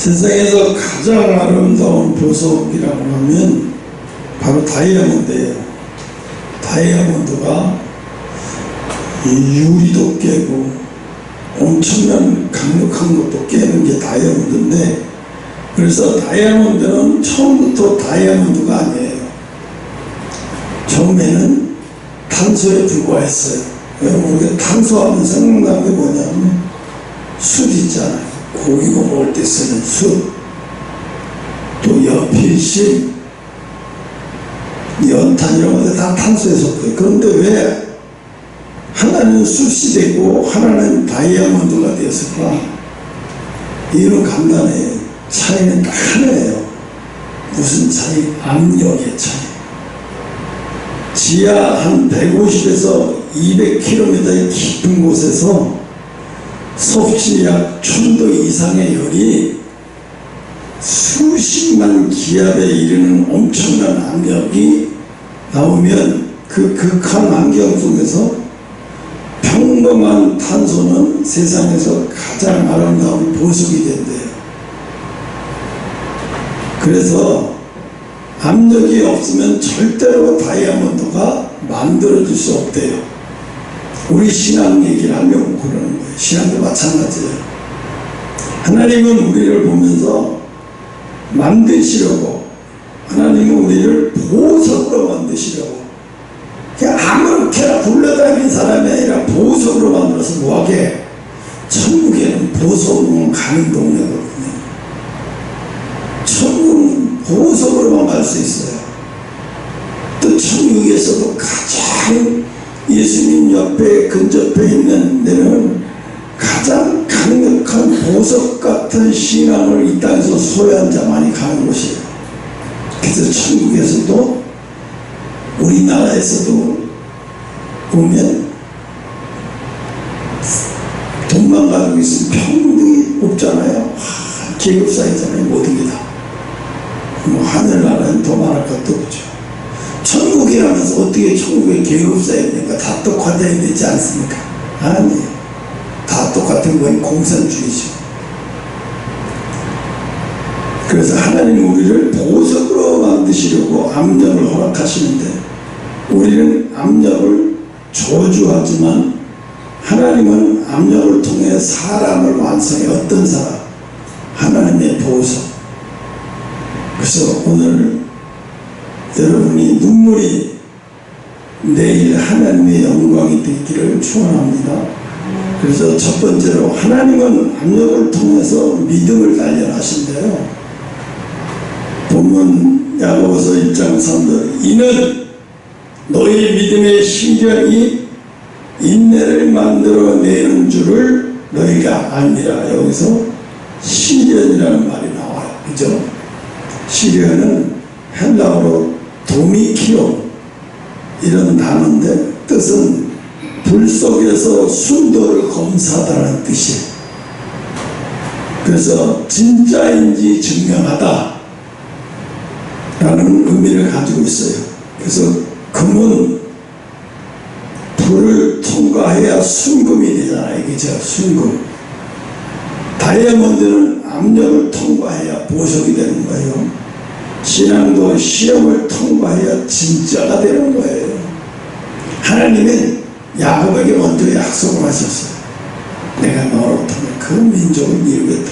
세상에서 가장 아름다운 보석이라고 하면 바로 다이아몬드예요. 다이아몬드가 유리도 깨고 엄청난 강력한 것도 깨는 게 다이아몬드인데, 그래서 다이아몬드는 처음부터 다이아몬드가 아니에요. 처음에는 탄소에 불과했어요. 우리가 탄소하면 생각나는 게 뭐냐면 숯 있잖아요. 고기 먹을 때 쓰는 숯, 또 연필심, 연탄 이런 것들 다 탄소에 속해요. 그런데 왜 하나는 숯이 되고 하나는 다이아몬드가 되었을까? 이유는 간단해요. 차이는 딱 하나예요. 무슨 차이? 압력의 차이. 지하 한 150에서 200km의 깊은 곳에서 섭씨 약 1000도 이상의 열이 수십만 기압에 이르는 엄청난 압력이 나오면 그 극한 환경 속에서 평범한 탄소는 세상에서 가장 아름다운 보석이 된대요. 그래서 압력이 없으면 절대로 다이아몬드가 만들어질 수 없대요. 우리 신앙 얘기를 하려고 그러는 거예요. 신앙도 마찬가지예요. 하나님은 우리를 보면서 만드시려고, 하나님은 우리를 보석으로 만드시려고, 그냥 아무렇게나 굴러다니는 사람이 아니라 보석으로 만들어서 뭐하게? 천국에는 보석으로만 가는 동네거든요. 천국은 보석으로만 갈 수 있어요. 또 천국에서도 가장 예수님 옆에 근접해 있는 데는 가장 강력한 보석 같은 신앙을 이 땅에서 소유한 자만이 가는 곳이에요. 그래서 천국에서도 우리나라에서도 보면 돈만 가지고 있으면 평등이 없잖아요. 계급 사이잖아요. 모든 게 다. 뭐 하늘나라는 더 말할 것도 없죠. 천국이라면서 어떻게 천국에 계급 사이입니까? 다 똑같아야 되지 않습니까? 아니에요. 다 똑같은 건 공산주의죠. 그래서 하나님 우리를 보석으로 만드시려고 압력을 허락하시는데, 우리는 압력을 저주하지만 하나님은 압력을 통해 사람을 완성해. 어떤 사람? 하나님의 보석. 그래서 오늘 여러분이 눈물이 내일 하나님의 영광이 되기를 축원합니다. 그래서 첫 번째로 하나님은 압력을 통해서 믿음을 단련하신대요. 본문 야고보서 1장 3절, 이는 너희 믿음의 신경이 인내를 만들어내는 줄을 너희가 아니라. 여기서 시련이라는 말이 나와요. 그죠? 시련은 헬라어로 도미키오 이런 단어인데, 뜻은 불 속에서 순도를 검사하다는 뜻이에요. 그래서 진짜인지 증명하다 라는 의미를 가지고 있어요. 그래서 금은 불을 통과해야 순금이 되잖아요. 그죠? 순금. 다이아몬드는 압력을 통과해야 보석이 되는 거예요. 신앙도 시험을 통과해야 진짜가 되는 거예요. 하나님은 야곱에게 먼저 약속을 하셨어요. 내가 너로 통해 그 민족을 이루겠다.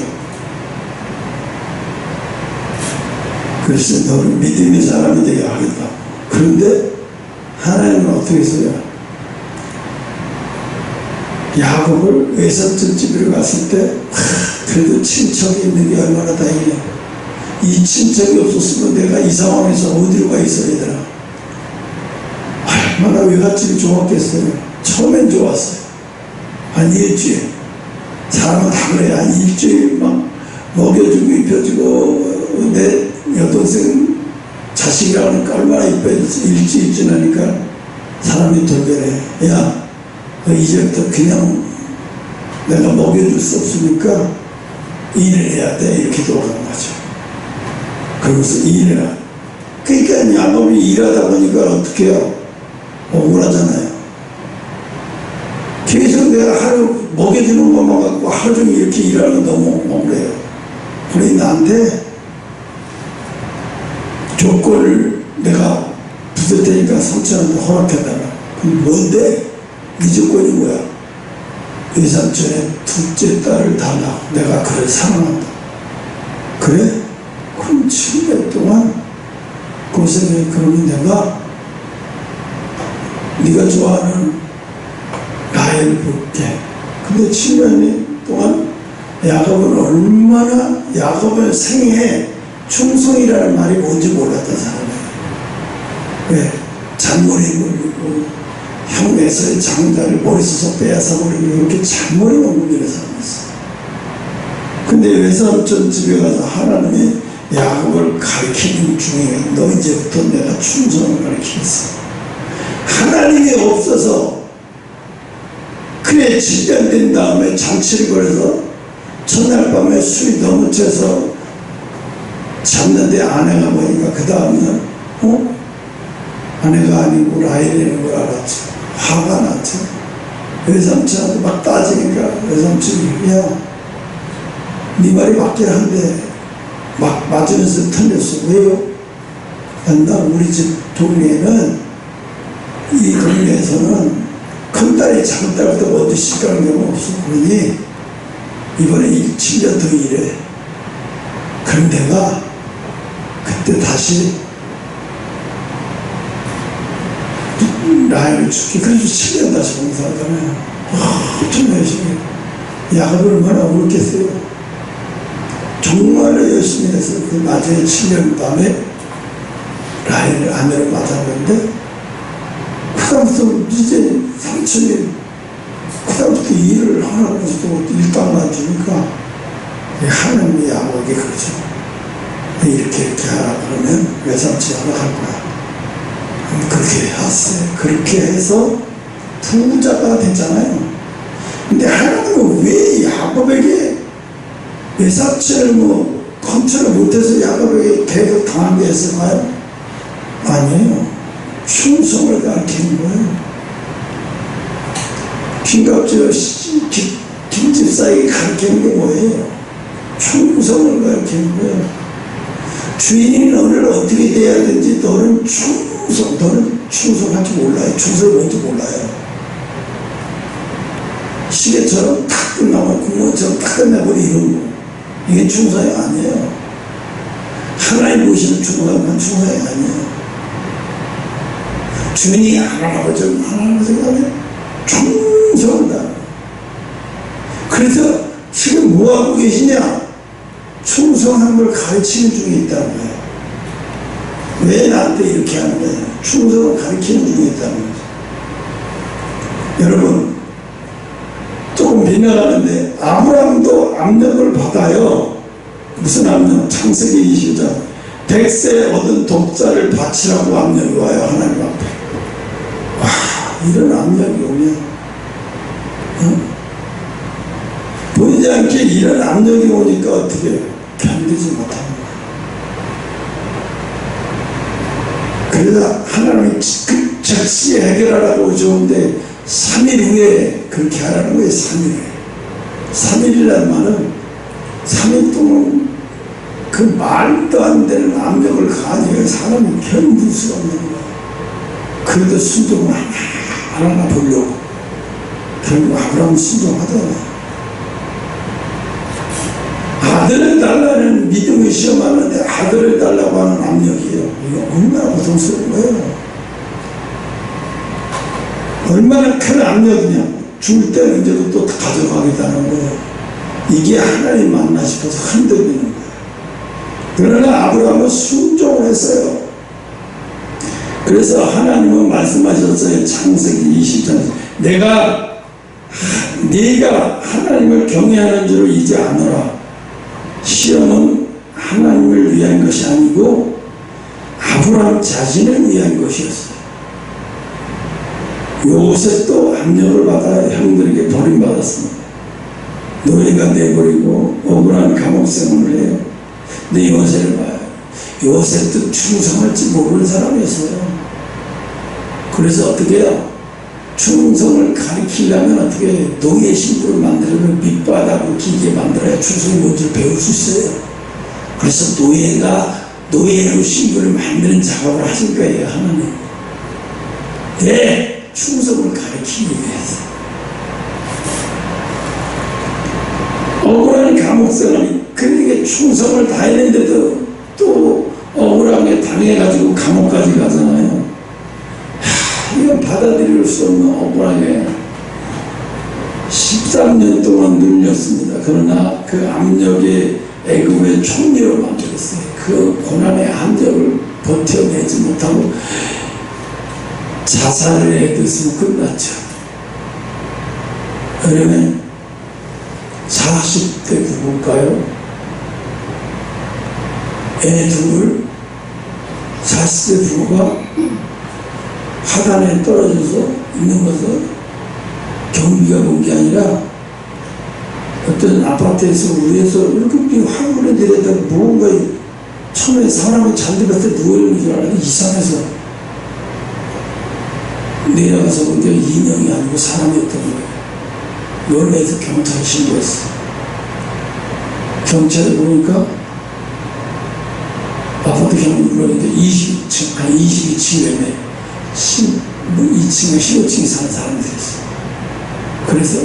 그래서 너를 믿음의 사람이 되게 하겠다. 그런데 하나님은 어떻게 했어요? 야곱을 외삼촌집으로 갔을 때 그래도 친척이 있는 게 얼마나 다행이야. 이 친척이 없었으면 내가 이 상황에서 어디로 가 있어야 되나. 얼마나 외갓집이 좋았겠어요. 처음엔 좋았어요. 한 일주일. 사람은 다 그래. 한 일주일 막 먹여주고 입혀주고, 내 여동생 자식이라 하니까 얼마나 이뻐졌어. 일주일 지나니까 사람이 돌변해. 야, 너 이제부터 그냥 내가 먹여줄 수 없으니까 일을 해야 돼. 이렇게 돌아가는 거죠. 그러면서 일을 해라. 그러니까 야곱이 일하다 보니까 어떻게 해요? 억울하잖아요. 계속 내가 하루 먹여주는 것만 갖고 하루 종일 이렇게 일하는 거 너무 억울해요. 그래 나한테 조건을 내가 부을 테니까 3천원도 허락해달라. 그럼 뭔데? 이 조건이 뭐야? 외삼촌의 둘째 딸을 달라. 내가 그를 사랑한다. 그래? 그럼 7년 동안 고생해. 그러면 내가 네가 좋아하는 라헬을 볼게. 근데 7년 동안 야곱은 얼마나 야곱의 생애에 충성이라는 말이 뭔지 몰랐던 사람이에요. 왜? 잔머리 물리고 형 에서의 장자를 머리숱 빼앗아버리고 이렇게 잔머리 먹는 사람이었어요. 근데 외삼촌 집에 가서 하나님이 야곱을 가르치는 중에 너 이제부터 내가 충성을 가르치겠어. 하나님이 없어서 그래 7년 된 다음에 잔치를 벌여서 첫날 밤에 술이 너무 취해서 잤는데 아내가 보니까 그 다음날 아내가 아니고 라헬이라는 걸 알았죠. 화가 났죠. 외삼촌한테 막 따지니까 외삼촌이 야 네 말이 맞긴 한데 막 맞으면서 틀렸어. 왜요? 나 우리 집 동네에는 이 동네에서는 큰딸이 작은딸부터 먼저 시집가는 경우가 없어. 그러니 이번에 7년 더 일해. 그럼 내가 그때 다시 라헬을 줄게. 그래서 7년 다시 봉사하잖아요. 좀 열심히. 야곱을 얼마나 울겠어요. 정말 열심히 해서 그 나중에 7년 밤에 라헬을 아내로 맞았는데 그다음부터 이제 삼촌이 그다음부터 일을 하나님도 일당만 주니까 하나님이 야곱에게 그러죠. 이렇게 하라 그러면 외삼촌이 하라 할 거야. 그렇게 했어요. 그렇게 해서 부자가 됐잖아요. 근데 하나님은 왜 야곱에게 외삼촌을 컨트롤 못해서 야곱에게 계속 당한 게 있을까요? 아니에요. 충성을 가르치는 거예요. 김집사에게 가르치는 게 뭐예요? 충성을 가르치는 거예요. 주인이 너를 어떻게 돼야 되는지 너는 충성할 줄 몰라요. 충성이 뭔지 몰라요. 시계처럼 탁 끝나면 공무원처럼 탁 끝내버리는 거. 이게 충성이 아니에요. 하나님 보시는 충성은 충성이 아니에요. 주인이 하나님을 생각하면 충성을 다. 그래서 지금 뭐하고 계시냐? 충성한 걸 가르치는 중에 있다는 거예요. 왜 나한테 이렇게 하는 거예요? 충성을 가르치는 중에 있다는 거죠. 여러분 조금 빗나가는데 아브라함도 압력을 받아요. 무슨 압력? 창세기 20장 100세 얻은 독자를 바치라고 압력이 와요. 하나님 앞에. 와, 이런 압력이 오면 보이지 않게 이런 압력이 오니까 어떻게 견디지 못합니다. 그래서 하나님이 즉시 해결하라고 좋은데 3일 후에 그렇게 하라는 거예요. 3일 후에. 3일이라는 말은 3일 동안 그 말도 안 되는 압력을 가지고 사람이 견딜 수가 없는 거예요. 그래도 순종을 하나 보려고 결국 아브라함은 순종하잖아요. 아들을 달라는 믿음을 시험하는데 아들을 달라고 하는 압력이에요. 이거 얼마나 고통스러운 거예요. 얼마나 큰 압력이냐. 죽을 때는 이제도 또 가져가겠다는 거예요. 이게 하나님 맞나 싶어서 흔들리는 거예요. 그러나 아브라함은 순종을 했어요. 그래서 하나님은 말씀하셨어요. 창세기 20장 네가 하나님을 경외하는 줄을 이제 아노라. 시험은 하나님을 위한 것이 아니고 아브라함 자신을 위한 것이었어요. 요셉도 압력을 받아 형들에게 버림받았습니다. 노예가 내버리고 억울한 감옥 생활을 해요. 근데 요셉을 봐요. 요셉도 충성할지 모르는 사람이었어요. 그래서 어떻게 해요? 충성을 가르치려면 어떻게 노예 신부를 만들면 밑바닥으로 길게 만들어야 충성이 뭔지를 배울 수 있어요. 그래서 노예로 신부를 만드는 작업을 하실 거예요, 하나님. 내 충성을 가르치기 위해서. 억울한 감옥생활이, 그러니까 충성을 다했는데도 또 억울하게 당해가지고 감옥까지 가잖아요. 이건 받아들일 수 없는 억울하게 13년 동안 눌렸습니다. 그러나 그 압력이 애굽의 총리로 만들었어요. 그 고난의 함정을 버텨내지 못하고 자살을 해뒀으면 끝났죠. 그러면 40대 부부일까요? 애 둘, 40대 부부가 하단에 떨어져서 있는 것을 경비가 본 게 아니라 어떤 아파트에서 위에서 이렇게 화물에 내려다 뭔가 처음에 사람이 잔디밭에 누워있는 줄 알았는데 이상해서 내려가서 보니까 인형이 아니고 사람이었던 거예요. 놀라서 경찰에 신고했어. 경찰에 보니까 아파트 경비 불렀는데 20층, 한 22층에 2층에 15층에 사는 사람들이 있어. 그래서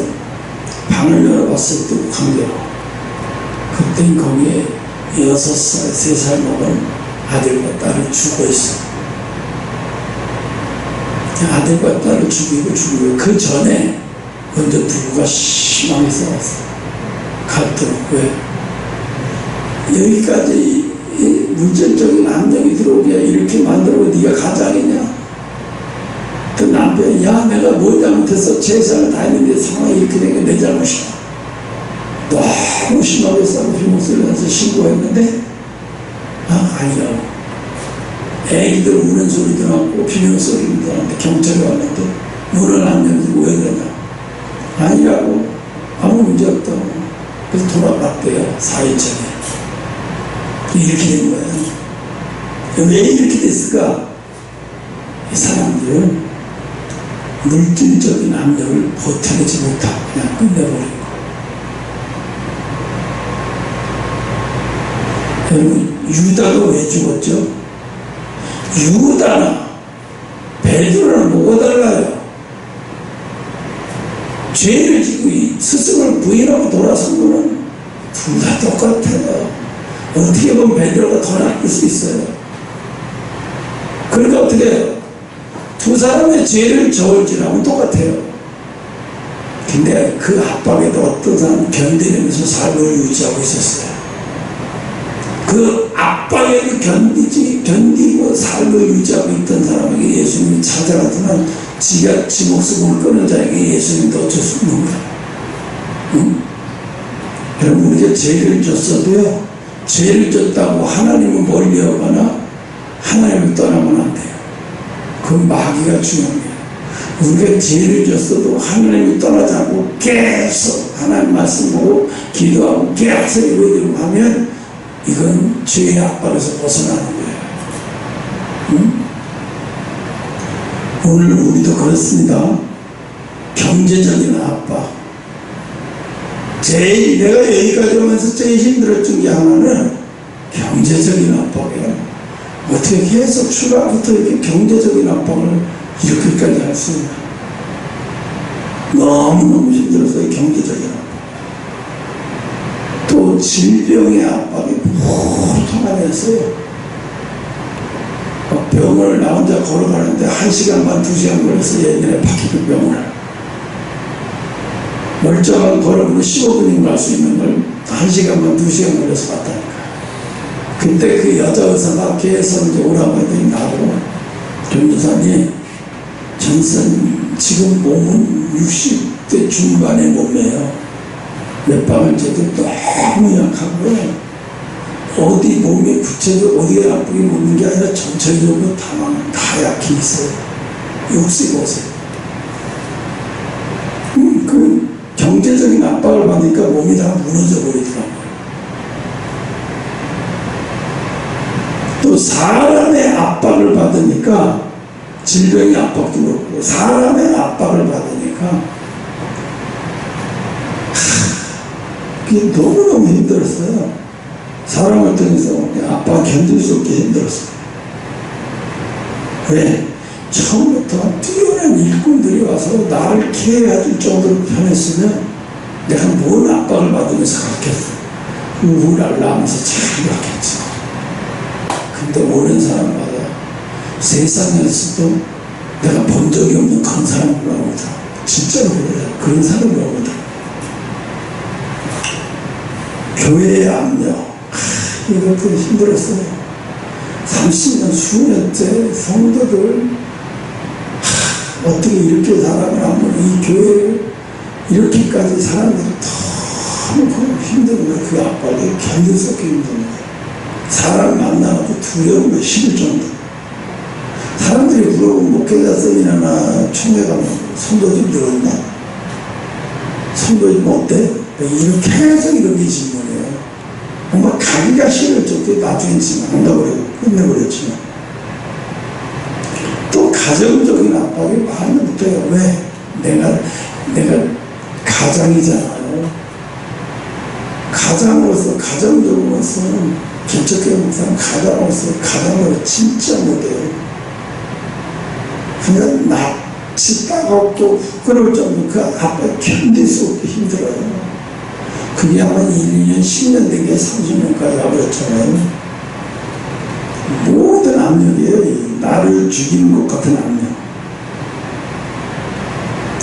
방을 열어봤을 때 관계로 그땐 거기에 6살, 3살 먹은 아들과 딸을 죽어 있어. 아들과 딸을 죽이고 그 전에 먼저 부부가 심하게 싸웠어. 갈등. 왜? 여기까지 물질적인 압력이 들어오게 이렇게 만들고 네가 가장이냐? 그 남편이 야 내가 뭐 잘못했어. 제사를 다 했는데 상황이 이렇게 된 게 내 잘못이야. 너무 심하게 싸우고 비몽소리 나서 신고했는데 아니라고. 애기들 우는 소리 들어갔고 비명소리 들어갔는데 경찰이 왔는데 문을 안 열고 왜 그러냐. 아니라고. 아무 문제 없다고. 그래서 돌아갔대요. 4일 전에. 이렇게 된 거예요. 왜 이렇게 됐을까? 이 사람들은 물질적인 압력을 버텨내지 못하고 그냥 끝내버린 거. 여러분, 유다가 왜 죽었죠? 유다나 베드로는 뭐가 달라요? 죄를 지고 스승을 부인하고 돌아선 거는 둘 다 똑같아요. 어떻게 보면 베드로가 더 나쁠 수 있어요. 그러니까 어떻게 해요? 두 사람의 죄를 저울질하면 똑같아요. 근데 그 압박에도 어떤 사람은 견디면서 삶을 유지하고 있었어요. 그 압박에도 견디고 삶을 유지하고 있던 사람에게 예수님이 찾아가지만 지가 지 목숨을 끊은 자에게 예수님도 어쩔 수 없는 거예요. 응? 여러분, 우리가 죄를 졌어도요, 죄를 졌다고 하나님을 멀리하거나 하나님을 떠나면 안 돼요. 그 마귀가 중요한 거예요. 우리가 죄를 졌어도 하나님을 떠나지 않고 계속 하나님 말씀 보고 기도하고 계속 예배드리고 하면 이건 죄의 압박에서 벗어나는 거예요. 응? 오늘 우리도 그렇습니다. 경제적인 압박. 제일 내가 여기까지 오면서 제일 힘들었던 게 하나는 경제적인 압박이에요. 어떻게 계속 출가부터 이렇게 경제적인 압박을 이렇게까지 할 수 있나? 너무너무 힘들어서 경제적인 압박. 또 질병의 압박이 통하면서요. 병원을 나 혼자 걸어가는데 1시간 반, 2시간 걸려서 옛날에 바퀴 병원을 멀쩡한 걸음으로 15분이면 갈 수 있는 걸 1시간 반, 2시간 걸려서 갔다니까. 그때 그 여자 의사가 계속 이제 오라고 했더니 나보고 전도사님, 전선 지금 몸은 60대 중반의 몸이에요. 몇 방을 재도 너무 약하고요. 어디 몸이 구체적으로 어디가 나쁘게 먹는 게 아니라 전체적으로 다 약해 있어요. 65세. 그 경제적인 압박을 받으니까 몸이 다 무너져 버리더라고요. 또 사람의 압박을 받으니까 질병의 압박도 그렇고 사람의 압박을 받으니까 그게 너무너무 힘들었어요. 사람을 통해서 아빠가 견딜 수 없게 힘들었어요. 왜? 처음부터 뛰어난 일꾼들이 와서 나를 케어해줄 정도로 편했으면 내가 뭔 압박을 받으면서 갔겠어. 우울할 나면서 잘 갔겠지. 근데 오는 사람마다 세상에서도 내가 본 적이 없는 그런 사람이 나오거든. 진짜로 그래요. 그런 사람이 나오거든. 교회의 압력, 이것도 힘들었어요. 30년, 수년째 성도들 어떻게 이렇게 살아가면 이 교회를 이렇게까지 사람들이 너무 힘든 거예요. 그 압박이 견딜 수 없게 힘든 거예요. 사람 만나도 두려운 거 싫을 정도. 사람들이 물어보면 목회자 세미나나 총회 가면 성도 좀 늘었나? 성도 좀 어때? 이렇게 계속 이렇게 질문해요. 정말 가기가 싫을 정도에 나중에 지금 한다고 끝내버렸지만 또 가정적인 압박이 많이 붙어요. 왜? 내가 가장이잖아요. 가장으로서 가정적으로서는 개척교회 목사는 가장으로 진짜 못해요. 그냥 낯이 따갑고 부끄러울 정도 그 압박이 견딜 수 없게 힘들어요. 그게 아마 1, 2년, 10년 된 게 30년까지 와버렸잖아요. 모든 압력이에요. 나를 죽이는 것 같은 압력.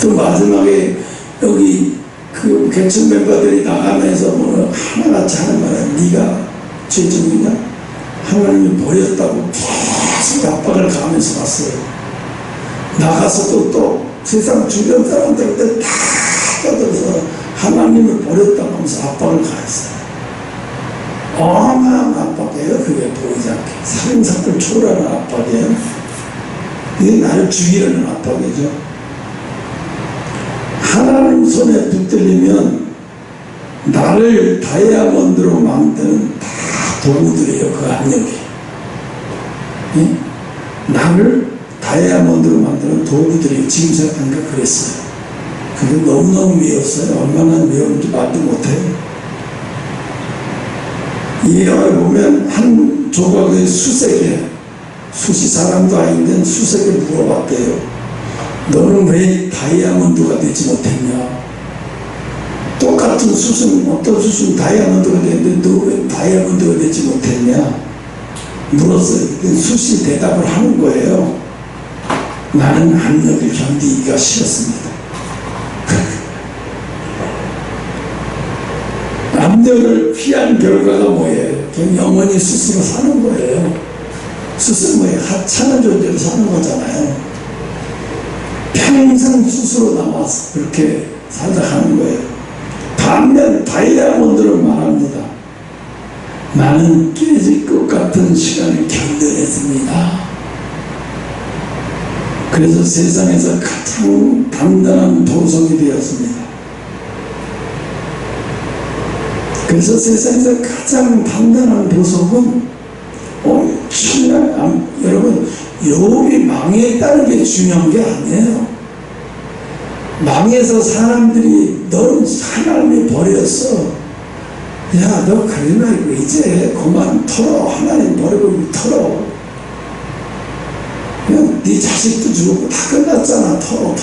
또 마지막에 여기 그 개척 멤버들이 나가면서 뭐 하나같이 하는 말은 네가 죄종이냐? 하나님이 버렸다고 계속 압박을 가하면서 왔어요. 나가서도 또 세상 주변 사람들한테 다 떠들어서 하나님을 버렸다고 하면서 압박을 가했어요. 어마어마한 압박이에요. 그게 보이지 않게. 살인사건을 초월하는 압박이에요. 이게 나를 죽이려는 압박이죠. 하나님 손에 붙들리면 나를 다이아몬드로 만드는 다 도구들이에요. 그 압력이. 예? 나를 다이아몬드로 만드는 도구들이 지금 생각하니까 그랬어요. 그게 너무너무 미웠어요. 얼마나 미웠는지 말도 못해요. 이 영화를 보면 한 조각의 수색에 숱이 사람도 아닌데 수색에 물어봤대요. 너는 왜 다이아몬드가 되지 못했냐? 똑같은 숯은 어떤 숯은 다이아몬드가 되는데 너 왜 다이아몬드가 되지 못했냐? 물었어요. 숯이 대답을 하는 거예요. 나는 압력을 견디기가 싫었습니다. 압력을 피한 결과가 뭐예요? 그냥 영원히 스스로 사는 거예요. 스스로 뭐예요? 하찮은 존재로 사는 거잖아요. 평생 스스로 남아서 그렇게 살다 가는 거예요. 반면 다이아몬드를 말합니다. 나는 깨질 것 같은 시간을 견뎌냈습니다. 그래서 세상에서 가장 단단한 보석이 되었습니다. 그래서 세상에서 가장 단단한 보석은 엄청난, 여러분, 욥이 망했다는 게 중요한 게 아니에요. 망해서 사람들이 넌 하나님이 버렸어. 야, 너 그러나 이제 그만 털어. 하나님 버리고 털어. 그냥 네 자식도 죽었고 다 끝났잖아. 털어.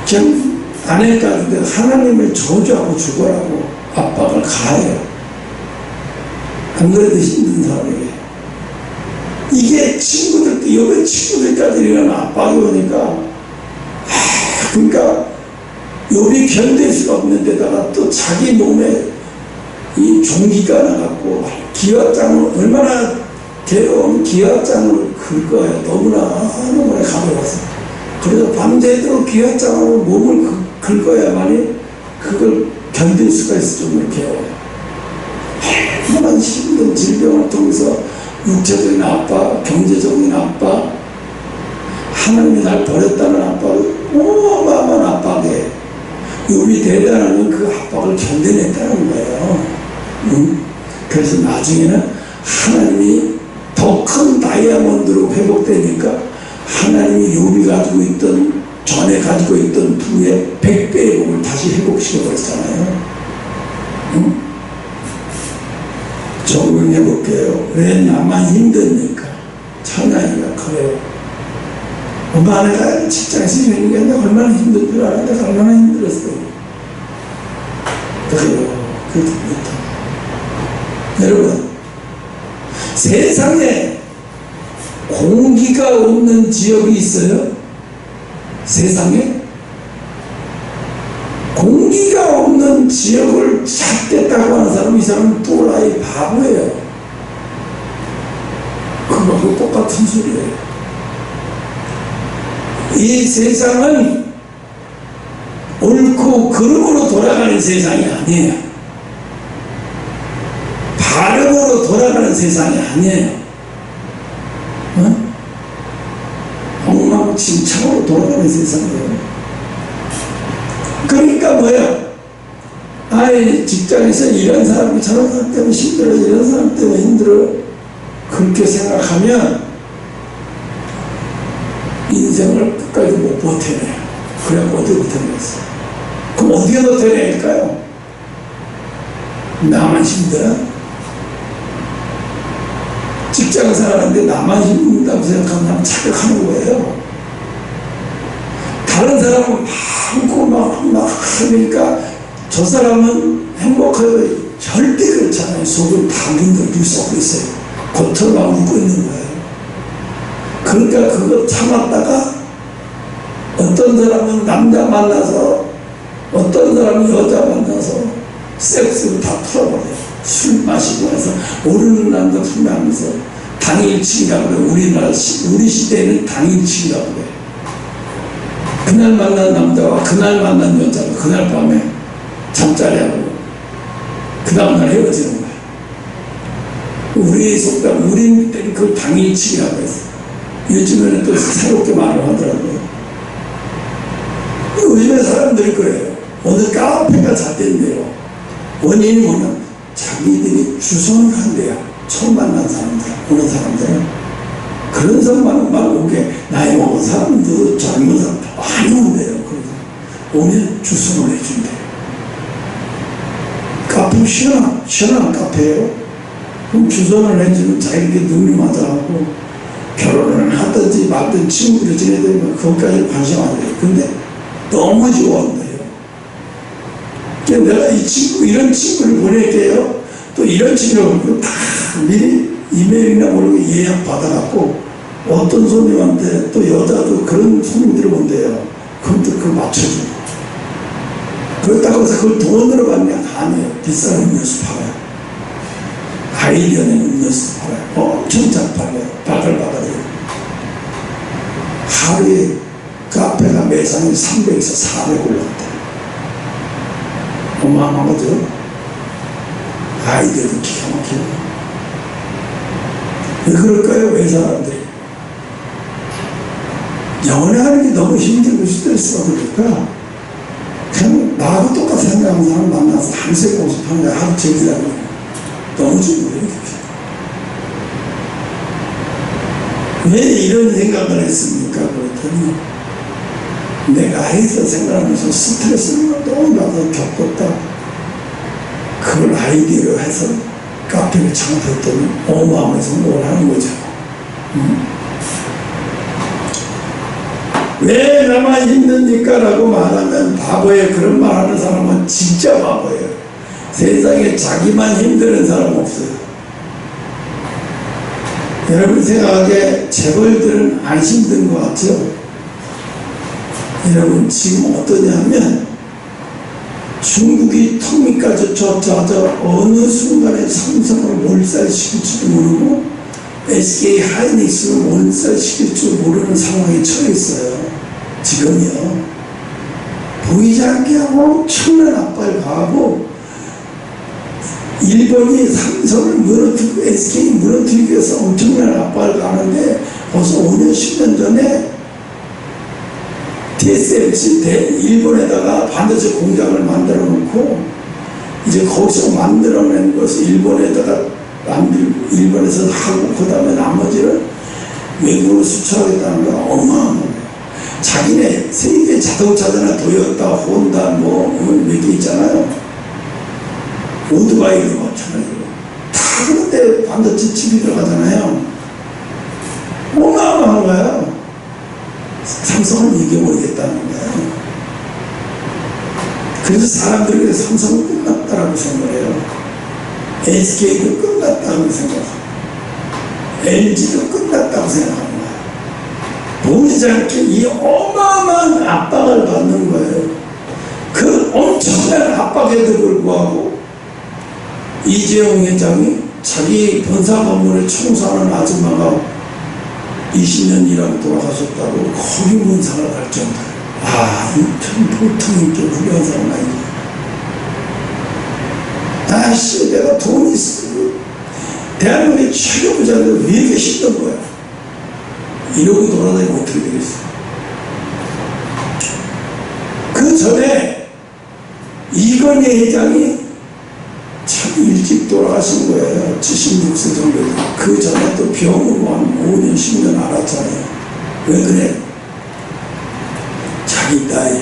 그냥 아내까지 하나님을 저주하고 죽어라고 압박을 가해요. 안 그래도 힘든 사람에게. 이게 욥의 친구들까지 일어나는 압박이 오니까, 그러니까 욥이 견딜 수가 없는 데다가 또 자기 몸에 이 종기가 나갖고 기와장을 얼마나 괴로운 기와장을 긁어요. 너무나 가벼워서. 그래서 밤새도록 기와장으로 몸을 긁어야만이 그걸 견딜 수가 있을 정도로 괴로워요. 얼마나 힘든 질병을 통해서 육체적인 압박, 경제적인 압박, 하나님이 날 버렸다는 압박을 어마어마한 압박에 욥이 대단하면 그 압박을 견뎌냈다는 거예요. 그래서 나중에는 하나님이 더 큰 다이아몬드로 회복되니까 하나님이 욥이 가지고 있던, 전에 가지고 있던 부의 100배의 복을 다시 회복시켜버렸잖아요. 적응해 볼게요. 왜 나만 힘듭니까? 찬양이가 그래요. 엄마 내가 직장에서 일하는 게 아니라 얼마나 힘든 줄 알아? 내가 얼마나 힘들었어요. 그래요. 그때부터. 여러분, 세상에 공기가 없는 지역이 있어요? 세상에? 공기가 없는 지역을 찾겠다고 하는 사람은 이 사람은 또라이 바보예요. 그거하고 똑같은 소리예요. 이 세상은 옳고 그름으로 돌아가는 세상이 아니에요. 발음으로 돌아가는 세상이 아니에요. 엉망진창으로 돌아가는 세상이에요. 그러니까 뭐예요? 아이 직장에서 이런 사람이 저런 사람 때문에 힘들어, 이런 사람 때문에 힘들어, 그렇게 생각하면 인생을 끝까지 못 버텨내요. 그래 어디 버텨내겠어? 그럼 어디에 버텨낼까요? 나만 힘들어? 직장 생활하는데 나만 힘든다고 생각하면 착각하는 거예요. 다른 사람은 많고 막 하니까 저 사람은 행복해요. 절대 그렇지 않아요. 속은 다 문들고 썩고 있어요. 겉으로만 웃고 있는 거예요. 그러니까 그거 참았다가 어떤 사람은 남자 만나서, 어떤 사람은 여자 만나서 섹스로 다 풀어버려요. 술 마시고 해서 모르는 남자 풀면서 당일치기라고 그래요. 우리 시대에는 당일치기라고 그래요. 그날 만난 남자와 그날 만난 여자가 그날 밤에 잠자리 하고 그 다음날 헤어지는 거예요. 우리 속담, 우리 때는 그걸 당일치기라고 했어요. 요즘에는 또 새롭게 말을 하더라고요. 요즘에 사람들이 그래요. 어느 카페가 잘 된대요. 원인이 뭐냐? 자기들이 주선을 한대요. 처음 만난 사람들, 오는 사람들은. 그런 사람만 오게, 나이 먹은 사람도 젊은 사람 많이 온대요. 그래서 오면 주선을 해준대요. 카페 시원한 카페예요. 그럼 주선을 해주면 자기에게 눈이 맞아하고 결혼을 하든지 말든지 친구들이 지내들면 그것까지 관심 안 돼요. 근데 너무 좋아한대요. 내가 이 친구, 이런 친구를 보낼게요. 또 이런 친구를 다 미리 이메일이나 모르고 예약 받아갖고 어떤 손님한테 또 여자도 그런 손님들이 온대요. 그럼 또 그걸 맞춰주고. 그렇다고 해서 그걸 돈으로 받냐? 아니에요. 비싼 음료수 팔아요. 아이디어 낸 음료수 팔아요. 엄청 잘 팔아요. 바글바글해요. 하루에 카페가 매상이 300에서 400 올랐대. 어마어마하죠? 아이디어도 기가 막히고. 왜 그럴까요? 왜 사람들이? 연애하는 게 너무 힘들고 스트레스가 그럴까? 그냥 나하고 똑같이 생각하는 사람 만나서 한세 공습하는 거야. 하루 즐기라고. 너무 즐거워요. 왜 이런 생각을 했습니까? 그랬더니 내가 해서 생각하면서 스트레스를 너무 받아서 겪었다. 그걸 아이디어로 해서 카페를 창업했더니 어마어마한 성공을 하는 거죠. 왜 나만 힘듭니까? 라고 말하면 바보예요. 그런 말하는 사람은 진짜 바보예요. 세상에 자기만 힘드는 사람 없어요. 여러분 생각하기에 재벌들은 안 힘든 것 같죠? 여러분 지금 어떠냐면 중국이 턱밑까지 젖어 어느 순간에 삼성을 몰살시킬지도 모르고 SK 하이닉스를 몰살시킬 줄 모르는 상황에 처해 있어요. 지금요. 보이지 않게 하고 엄청난 압박을 가하고 일본이 삼성을 무너뜨리고 SK 무너뜨리기 위해서 엄청난 압박을 가하는데 벌써 5년 10년 전에 TSMC 일본에다가 반도체 공장을 만들어 놓고 이제 거기서 만들어낸 것을 일본에다가 일본에서 하고 그 다음에 나머지를 외국으로 수출하겠다는 건 어마어마해요. 자기네 세계 자동차잖아. 도요타, 혼다 몇 개 있잖아요. 오토바이도 마찬가지로 다 그런데 반도체 칩이 들어가잖아요. 어마어마한 거야. 삼성은 이겨버리겠다는 거예요. 그래서 사람들이 삼성은 끝났다라고 생각해요. SK도 끝났다고 생각하고 LG도 끝났다고 생각하는 거예요. 보이지 않게 이 어마어마한 압박을 받는 거예요. 그 엄청난 압박에도 불구하고 이재용 회장이 자기 본사 건물을 청소하는 아줌마가 20년 일하고 돌아가셨다고 거기 문상을 갈 정도예요. 참 보통 이렇게 훌륭한 사람 아니지. 내가 돈이 있어. 대한민국의 최고 부자인데 왜 이렇게 힘든 거야? 이러고 돌아다니면 어떻게 되겠어? 그 전에 이건희 회장이 참 일찍 돌아가신 거예요. 76세 정도. 그 전에 또 병으로 한 5년, 10년 알았잖아요. 왜 그래? 자기 딸이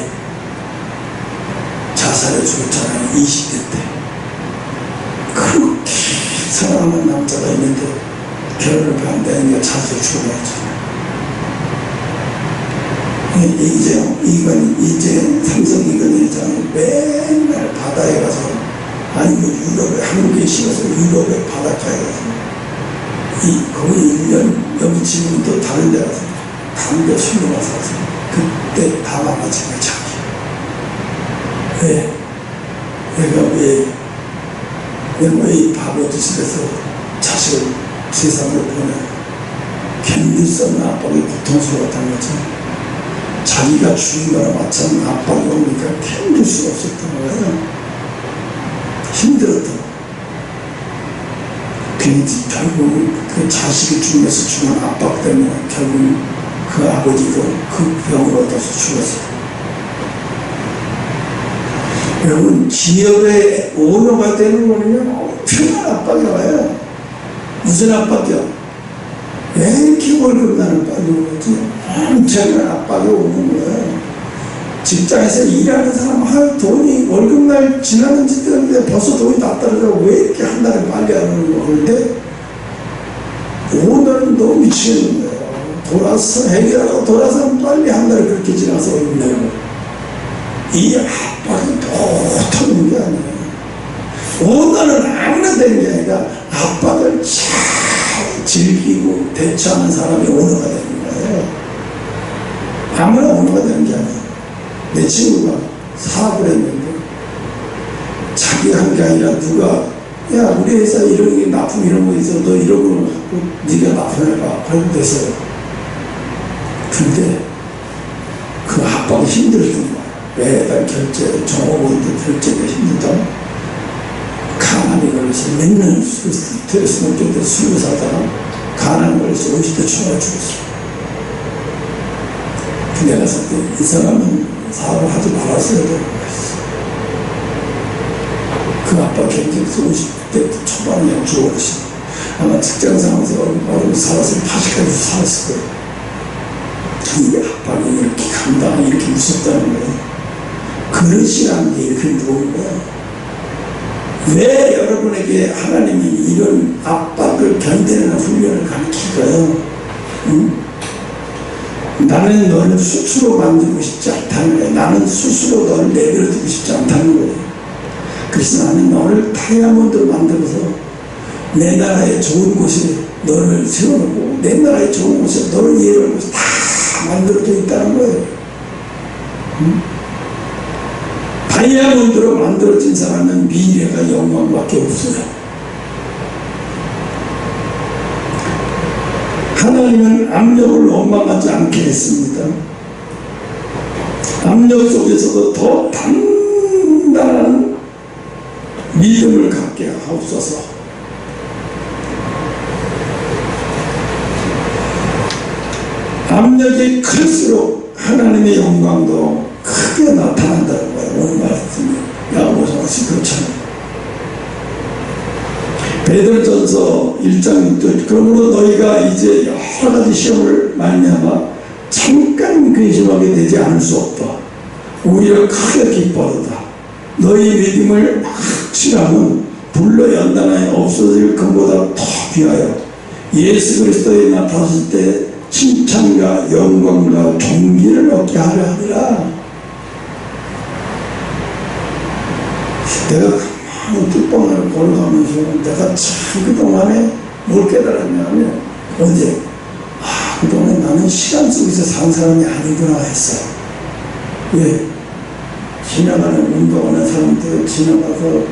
자살해 죽었잖아요. 20대 때. 그렇게 사랑하는 남자가 있는데 결혼을 반대하니까 자살 죽어야죠. 이제 삼성 이건희 회장이 맨날 바다에 가서 아니면 유럽에, 한국에 쉬어서 유럽에 바닷가에 가서 거의 1년, 여기 지금 또 다른 데 가서 담배 술로 가서 그때 다 망가진 거야, 자기. 왜? 내가 왜 이 바보 짓을 해서 자식을 세상으로 보내? 견딜 수 없는 압박이 고통스러웠다는 거죠. 자기가 죽인 거나 마찬가지 압박이 오니까 견딜 수가 없었던 거예요. 힘들었던. 괜히 결국 그 자식이 죽으면서 죽은 압박 때문에 결국 그 아버지도 그 병을 얻어서 죽었어요. 여러분, 기업의 오너가 되는 거는요, 엄청난 압박이 와요. 무슨 압박이야? 왜 이렇게 월급날을 빨리 오는지 엄청난 압박이 오는 거예요. 직장에서 일하는 사람, 돈이 월급날 지나는지 때문에 벌써 돈이 다 떨어져서 왜 이렇게 한 달에 빨리 하는 거. 그런데 오늘은 너무 미치겠는 거예요. 돌아서 해결하고 돌아서 빨리 한 달에 그렇게 지나서 월급 내는 거예요. 이 압박이 보통 게 아니에요. 오늘은 아무나 되는 게 아니라 압박을 잘 즐기고 대처하는 사람이 오너가 되는 거예요. 아무나 오너가 되는 게 아니에요. 내 친구가 사업을 했는데 자기 한 게 아니라 누가 야 우리 회사 이런 게 납품 이런 거 있어 너 이런 거 갖고 네가 납품해봐 그런 데서 근데 그 압박이 힘들던 거야. 매달 결제 종업원들 결제가 힘들다. 가난이 걸려서 맨날 스트레스 느꼈는데 술을 사다가 가난이 걸려서 50대 초반에 죽었어. 근데 내가 봤을 때 이 사람은 사업을 하지 말았어야 되는 거였어. 그 아빠 경쟁에서 50대 초반에 그냥 죽어버렸어. 아마 직장 상황에서 얼굴 살았으면 80까지 살았을 거예요. 이 압박이 이렇게 감당하기 이렇게 무섭다는 거예요. 그릇이라는 게 이렇게 무거운 거예요. 왜 여러분에게 하나님이 이런 압박을 견디는 훈련을 가르칠까요? 응? 나는 너를 스스로 만들고 싶지 않다는 거예요. 나는 스스로 너를 내버려두고 싶지 않다는 거예요. 그래서 나는 너를 다이아몬드로 만들어서 내 나라의 좋은 곳에 너를 세워놓고 내 나라의 좋은 곳에 너를 예배하고 다 만들어져 있다는 거예요. 응? 다이아몬드로 만들어진 사람은 미래가 영광밖에 없어요. 하나님은 압력을 원망하지 않게 했습니다. 압력 속에서도 더 단단한 믿음을 갖게 하옵소서. 압력이 클수록 하나님의 영광도 크게 나타난다는 거예요. 오늘 말씀이 야고보서 10장 베드로전서 1장 6절 그러므로 너희가 이제 여러 가지 시험을 말미암아 잠깐 근심하게 되지 않을 수 없다. 오히려 크게 기뻐하다. 너희 믿음을 확실하면 불로 연단하여 없어질 것보다 더 귀하여 예수 그리스도에 나타났을 때 칭찬과 영광과 존귀를 얻게 하려 하리라. 내가 가만히 뚜껑을 걸어가면서 내가 참 그동안에 뭘 깨달았냐면 언제 그동안 나는 시간 속에서 산 사람이 아니구나 했어요. 왜? 지나가는 운동하는 사람들 지나가서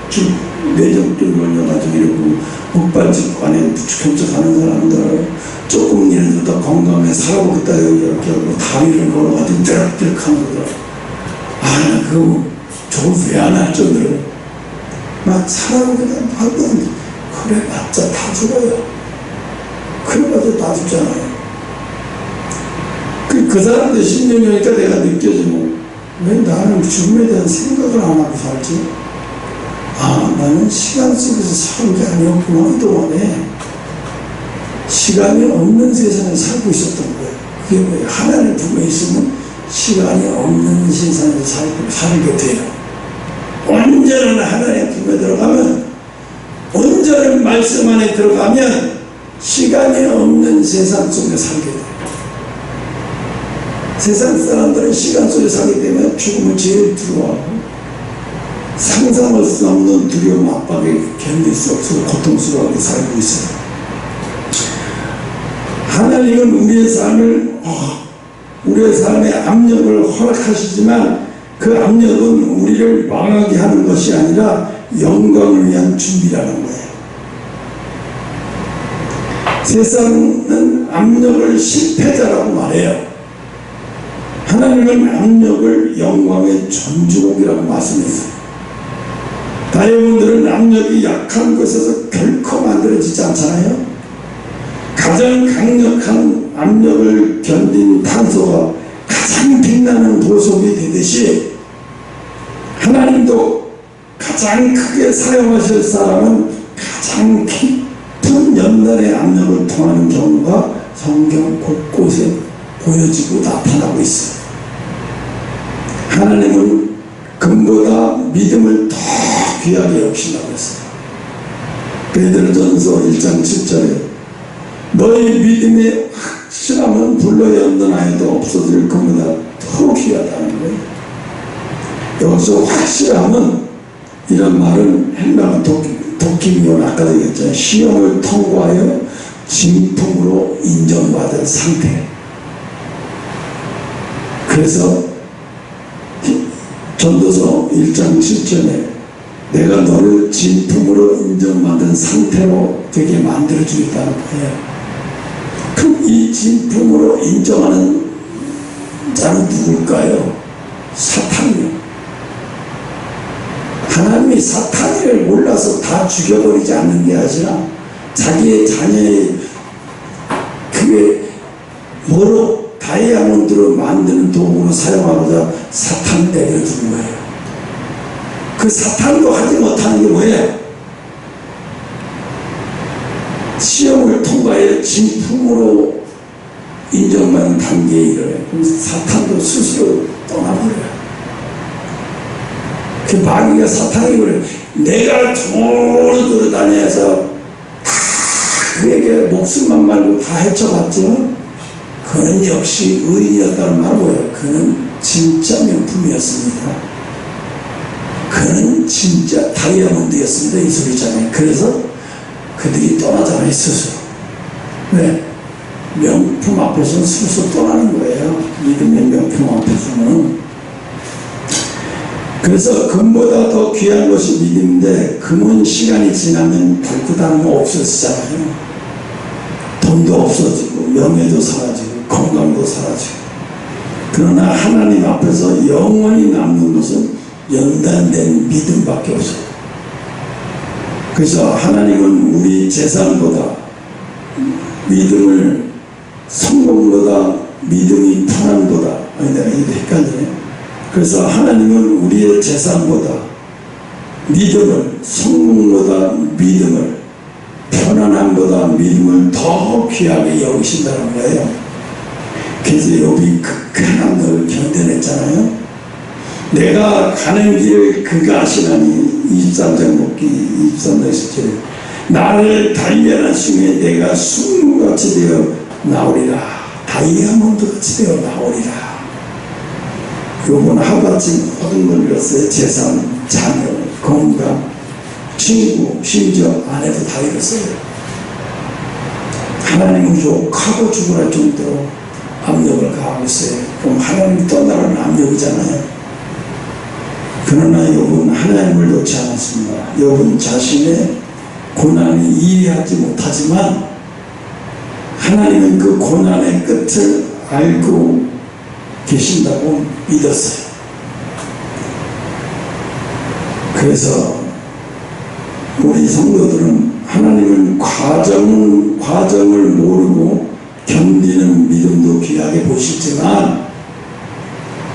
쭉 뇌정증 걸려가지고 이러고 목발집 안에 부축현쩍 하는 사람들 조금이라도 더 건강해 살아보겠다 이렇게 하고 다리를 걸어가지고 떼락떼락 하는 거더라. 나 그거 저거 왜 안 할 정도로 막 살아보겠다 하거든. 그래 봤자 다 죽어요. 그래 봤자 다 죽잖아요. 그 사람들 심령이니까 내가 느껴지고 왜 나는 죽음에 대한 생각을 안 하고 살지? 나는 시간 속에서 사는 게 아니었구나. 이동안에 시간이 없는 세상에 살고 있었던 거예요. 그게 뭐예요? 하나님 품에 있으면 시간이 없는 세상에서 살게 돼요. 온전한 하나님 품에 들어가면, 온전한 말씀 안에 들어가면 시간이 없는 세상 속에 살게 돼요. 세상 사람들은 시간 속에 살기 때문에 죽음을 제일 두려워하고 상상할 수 없는 두려움 압박에 견딜 수 없어서 고통스러워하게 살고 있어요. 하나님은 우리의 삶에 압력을 허락하시지만 그 압력은 우리를 망하게 하는 것이 아니라 영광을 위한 준비라는 거예요. 세상은 압력을 실패자라고 말해요. 하나님은 압력을 영광의 존주곡이라고 말씀했어요. 다이아몬드는 압력이 약한 것에서 결코 만들어지지 않잖아요. 가장 강력한 압력을 견딘 탄소가 가장 빛나는 보석이 되듯이 하나님도 가장 크게 사용하실 사람은 가장 깊은 연단의 압력을 통하는 경우가 성경 곳곳에 보여지고 나타나고 있어요. 하나님은 금보다 믿음을 더 귀하게 여기신다고 했어요. 베드로전서 1장 7절에 너희 믿음의 확실함은 불로 연단하여도 없어질 것보다 더 귀하다는 거예요. 여기서 확실함은 이런 말은 헬라어 도키미온 아까도 얘기했잖아요. 시험을 통과하여 진품으로 인정받은 상태. 그래서 전도서 1장 7절에 내가 너를 진품으로 인정받은 상태로 되게 만들어주겠다는 거예요. 그럼 이 진품으로 인정하는 자는 누굴까요? 사탄이요. 하나님이 사탄을 몰라서 다 죽여버리지 않는 게 아니라 자기의 자녀의 그게 뭐로 다이아몬드로 만드는 도구로 사용하고자 사탄을 내려두는 거예요. 그 사탄도 하지 못하는 게 뭐예요? 시험을 통과해 진품으로 인정받는 단계에 이르러요. 그럼 사탄도 스스로 떠나버려요. 그 마귀가 사탄이 그래요. 내가 도로 다녀서 그에게 목숨만 말고 다 헤쳐봤죠. 그는 역시 의인이었다는 말 뭐예요? 그는 진짜 명품이었습니다. 그는 진짜 다이아몬드였습니다. 이 소리잖아요. 그래서 그들이 떠나잖아요. 스스로. 왜? 명품 앞에서는 스스로 떠나는 거예요. 믿음의 명품 앞에서는. 그래서 금보다 더 귀한 것이 믿음인데 금은 시간이 지나면 결코 다른 거 없어지잖아요. 돈도 없어지고 명예도 사라지고 건강도 사라지고. 그러나 하나님 앞에서 영원히 남는 것은 연단된 믿음밖에 없어요. 그래서 하나님은 우리 재산보다 믿음을, 성공보다 믿음이 편안보다, 아니 내가 이게 헷갈리네. 그래서 하나님은 우리의 재산보다 믿음을, 성공보다 믿음을, 편안함보다 믿음을 더 귀하게 여기신다는 거예요. 그래서 욥이 극한 걸 견뎌냈잖아요. 내가 가는 길을 그가 아시나니 23장 목기 23장 10절 나를 단련하시며 내가 순금같이 되어 나오리라. 다이아몬드같이 되어 나오리라. 요번 하루아침 모든 걸 잃었어요. 재산, 자녀, 건강, 친구, 심지어 아내도 다 잃었어요. 하나님을 욕하고 죽으라 정도로 압력을 가하고 있어요. 그럼 하나님이 떠나가는 압력이잖아요. 그러나 욥은 하나님을 놓지 않았습니다. 욥은 자신의 고난을 이해하지 못하지만 하나님은 그 고난의 끝을 알고 계신다고 믿었어요. 그래서 우리 성도들은 하나님은 과정을 모르고 견디는 믿음도 귀하게 보시지만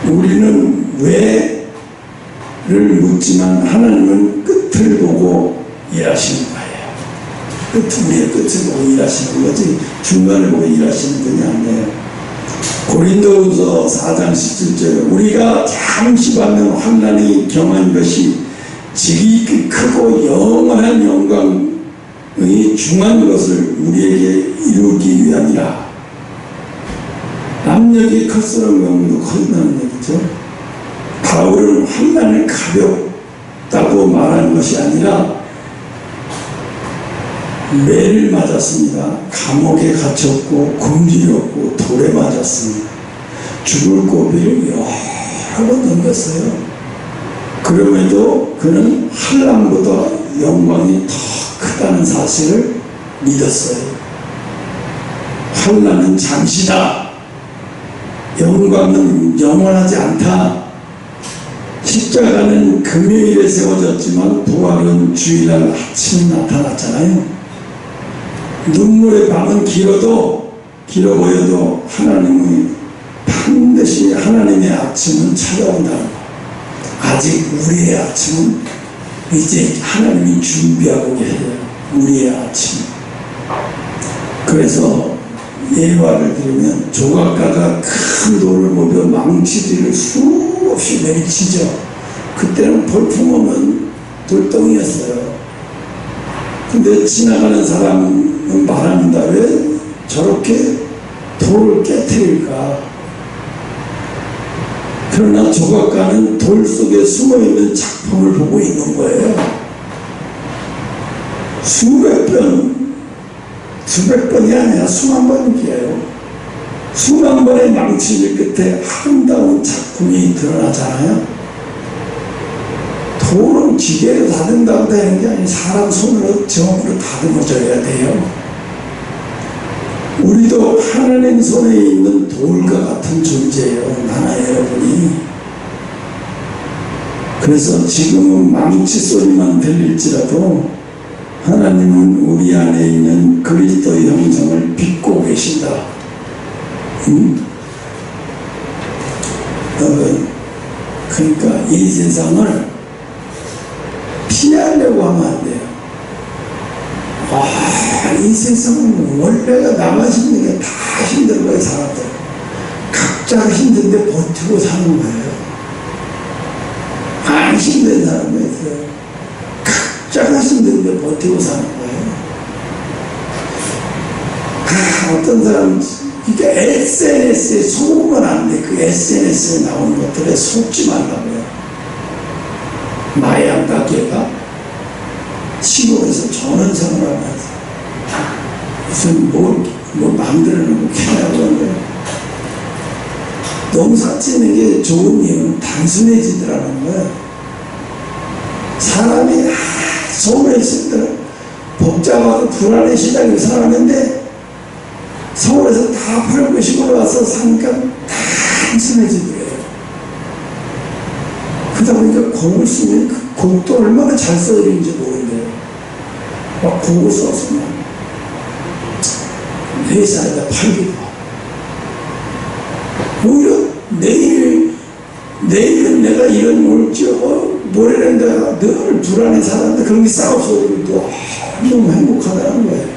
우리는 왜를 묻지만 하나님은 끝을 보고 일하시는 거예요. 우리의 끝을 보고 일하시는 거지 중간을 보고 일하시는 분이 아니에요. 고린도후서 4장 17절 우리가 잠시 받는 환난이 경한 것이 지극히 크고 영원한 영광의 중한 것을 우리에게 이루기 위함이라. 압력이 클수록 영광도 커진다는 얘기죠. 바울은 환난을 가볍다고 말하는 것이 아니라 매를 맞았습니다. 감옥에 갇혔고 굶주렸고 돌에 맞았습니다. 죽을 고비를 여러 번 넘겼어요. 그럼에도 그는 환난보다 영광이 더 크다는 사실을 믿었어요. 환난은 잠시다. 영광은 영원하지 않다. 십자가는 금요일에 세워졌지만 부활은 주일날 아침에 나타났잖아요. 눈물의 밤은 길어 보여도 하나님이 반드시 하나님의 아침은 찾아온다. 아직 우리의 아침은 이제 하나님이 준비하고 계세요. 우리의 아침. 그래서 예화를 들으면 조각가가 큰 돌을 모여 망치질을 수없이 내리치죠. 그때는 볼품없는 돌덩이였어요. 근데 지나가는 사람은 말합니다. 왜 저렇게 돌을 깨트릴까? 그러나 조각가는 돌 속에 숨어있는 작품을 보고 있는 거예요. 수백 번이 아니라 수만 번이에요. 수만 번의 망치질 끝에 아름다운 작품이 드러나잖아요. 돌은 기계로 다듬다고 되는 게 아니라 사람 손으로 정으로 다듬어져야 돼요. 우리도 하나님 손에 있는 돌과 같은 존재예요. 나나 여러분이. 그래서 지금은 망치 소리만 들릴지라도 하나님은 우리 안에 있는 그리스도의 형상을 빚고 계신다. 그러니까 이 세상을 피하려고 하면 안 돼요. 이 세상은 원래가 나만 힘든 게 다 힘든 거예요. 사람들 각자가 힘든데 버티고 사는 거예요. 안 힘든 사람이 있어요. 각자가 힘든데 버티고 사는 거예요. 어떤 사람 이게 SNS에 속으면 안 돼. 그 SNS에 나오는 것들에 속지 말라고요. 마약 가게가 시골에서 전원생활을 하면서 무슨 뭐 만들어놓고 캐냐고 하는데 농사 짓는 게 좋은 이유는 단순해지더라는 거예요. 사람이 서울에 있을 때는 복잡하고 불안한 시장에 살았는데 서울에서 다 팔고 시골에 와서 사니까 단순해지더래요. 그러다 보니까 곡을 쓰면 그 곡도 얼마나 잘 써있는지 모르는데요. 막 곡을 써서 막 회사에다 팔기도 하고 오히려 내일은 내가 이런 올지 모레는 내가 늘 불안해 살았는데 그런 게 싸워서 또 너무 행복하다는 거예요.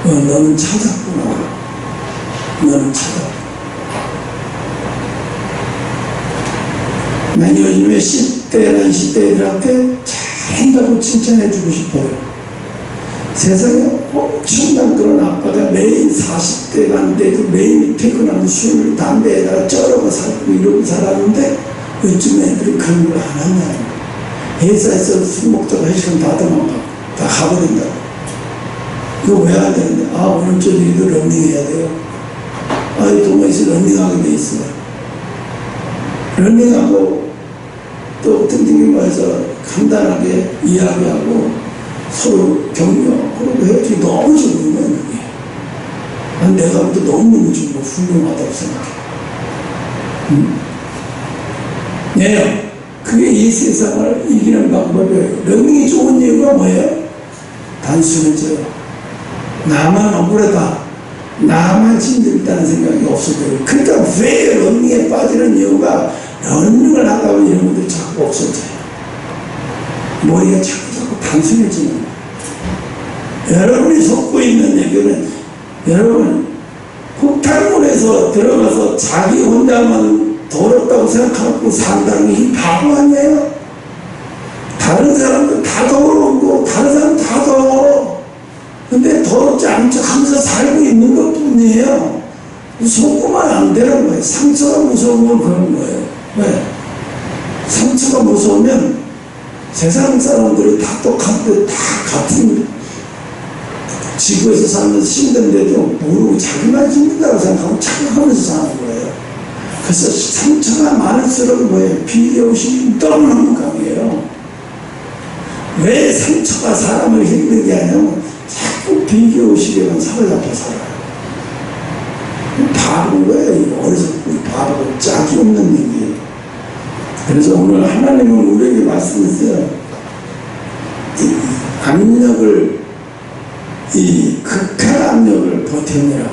너는 찾았구나. 너는 찾았구나. 난 요즘에 10대나 20대들한테 한다고 칭찬해주고 싶어요. 세상에 엄청난 그런 아빠가 매일 40대가 안 돼도 매일 퇴근하면 술, 담배에다가 쩔어가 살고 이러고 살았는데 요즘 애들이 그런 걸 안 한다는 거예요. 회사에서 술 먹다가 회식은 다 도망가고 다 가버린다고. 이거 왜 안 되는데? 아, 오늘 저녁에도 러닝해야 돼요. 아, 이 동네에서 러닝하게 돼 있어요. 러닝하고 또 등등이 말해서 간단하게 이야기하고 서로 격려하고 헤어지기 너무 좋은 거예요. 난 내가 볼 때 너무 좋고 훌륭하다고 생각해. 네, 그게 이 세상을 이기는 방법이에요. 러닝이 좋은 이유가 뭐예요? 단순해져요. 나만 억울하다, 나만 힘들다는 생각이 없어져요. 그러니까 왜 러닝에 빠지는 이유가 러닝을 하다 보면 이런 것들이 자꾸 없어져요. 머리가 자꾸 단순해지는 거예요. 여러분이 속고 있는 얘기는, 여러분 흙탕물에서 들어가서 자기 혼자만 더럽다고 생각하고 산다는 게 바보 아니에요? 다른 사람들 다 더러우고 다른 사람 다 더러워. 근데 더럽지 않은 척 하면서 살고 있는 것 뿐이에요. 속고만 안 되는 거예요. 상처가 무서우면 그런 거예요. 왜? 상처가 무서우면 세상 사람들이 다 똑같은데 다 같은 지구에서 살면서 힘든데도 모르고 자기만 힘들다고 생각하고 착각하면서 사는 거예요. 그래서 상처가 많을수록 뭐예요? 비교의식이 너무너무 강해요. 왜 상처가 사람을 힘들게 하냐면 자꾸 비교의식에만 사로잡혀 살아요. 바보인 거예요. 어리석고 바보고 짝이 없는 얘기예요. 그래서 오늘 하나님은 우리에게 말씀하세요. 이 압력을, 이 극한 압력을 버텨내라.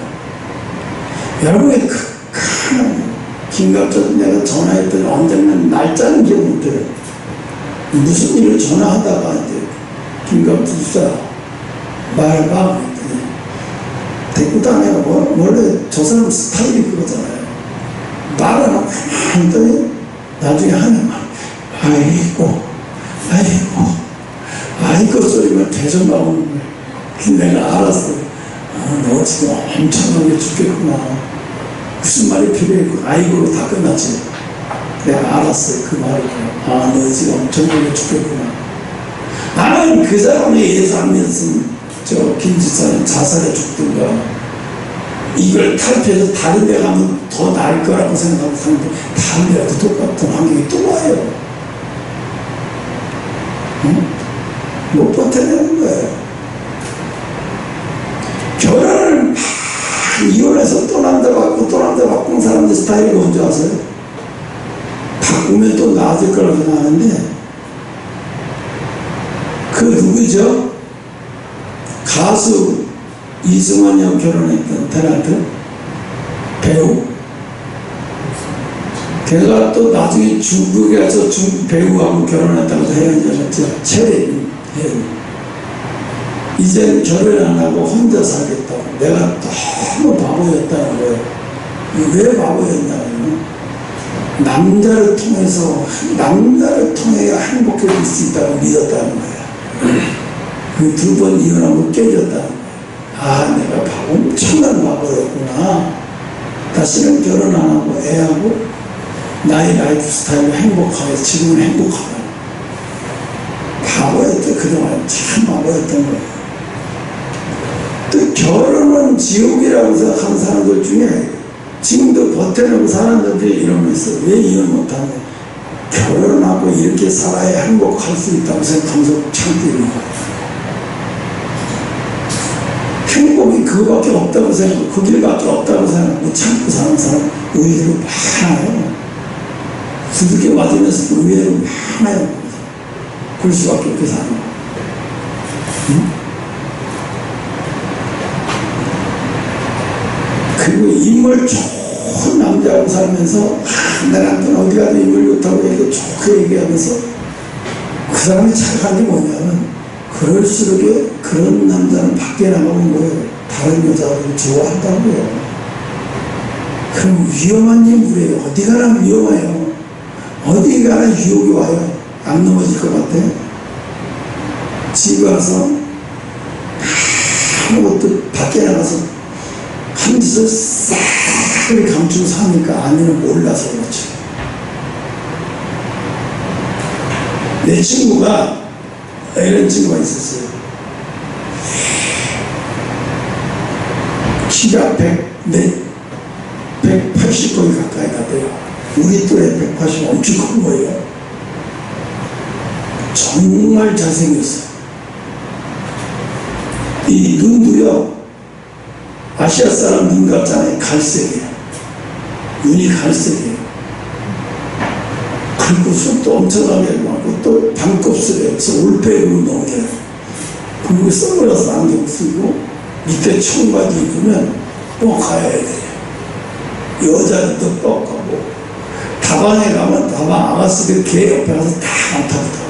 여러분의 극한, 김갑전 내가 전화했더니 언젠간 날짜는 기억 못해요. 무슨 일을 전화하다가 이제 김갑전 수사 말봐 그랬더니 대꾸 당해가 원래 저 사람 스타일이 그거잖아요. 말을 하고 했더니 나중에 하는 말, 아이고 소리가 계속 나오는 거예요. 내가 알았어. 아, 너 지금 엄청나게 죽겠구나. 무슨 말이 필요했고, 아이고로 다 끝났지. 내가 알았어요. 그 말을. 아, 너 지금 엄청나게 죽겠구나. 나는 그 사람에 의해서 안 했으면 저 김지사는 자살해 죽든가 이걸 탈피해서 다른 데 가면 더 나을 거라고 생각하고 사는데 다른 데 가도 똑같은 환경이 또 와요. 응? 못 버텨내는 거예요. 결혼을 막 이혼해서 또 남자 바꾸고 또 남자 바꾼 사람들 스타일이 뭔지 아세요? 바꾸면 또 나아질 거라고 생각하는데 그 누구죠? 가수 이승환이하고 결혼했던 탤런트 배우. 걔가 또 나중에 중국에 가서 중국 배우하고 결혼했다고 헤어졌죠. 최혜린. 이제는 결혼 안 하고 혼자 살겠다고. 내가 너무 바보였다는 거예요. 왜 바보였냐면 남자를 통해야 행복해질 수 있다고 믿었다는 거예요. 그 두 번 이혼하고 깨졌다는 거예요. 아, 내가 엄청난 바보였구나. 다시는 결혼 안 하고 애하고 나의 라이프 스타일로 행복하게, 지금은 행복하다. 바보였대. 그동안 참 바보였던 거예요. 또 결혼은 지옥이라고 생각하는 사람들 중에 지금도 버텨내고 사는 사람들이 이런 거 있어요. 왜 이혼 못하냐? 결혼하고 이렇게 살아야 행복할 수 있다고 생각하면서 참고 있는 거예요. 행복이 그거밖에 없다고 생각하고 그 길밖에 없다고 생각하고 참고 사는 사람 의외로 많아요. 두들겨 맞으면서도 의외로 많아요. 그럴 수밖에 없게 사는 거예요. 응? 그리고 인물 좋은 남자하고 살면서 내 남편 어디 가도 인물 좋다고 얘기 좋게 얘기하면서 그 사람이 착각한 게 뭐냐면 그럴수록 그런 남자는 밖에 나가면 뭐예요? 다른 여자를 좋아한다고요. 그럼 위험한 인물이에요. 어디 가나 위험해요. 어디 가나 유혹이 와요. 안 넘어질 것 같아요. 집에 와서 아무것도 밖에 나가서 한 짓을 싹 감추고 사니까 아내는 몰라서 그렇지. 내 친구가 이런 친구가 있었어요. 키가 180거리 가까이 가대요. 우리 또래 180 엄청 큰 거예요. 정말 잘생겼어요. 이 눈도요, 아시아 사람 눈 같잖아요. 갈색이에요. 눈이 갈색이에요. 그리고 술도 엄청나게 많고 또 반곱슬에 올빼미로 넘겨요. 그리고 선글라스 안경 쓰고 밑에 청바지 입으면 꼭 가야 돼요. 여자들도 꼭 가고 다방에 가면 다방 아가씨들 개 옆에 가서 다 안타부터.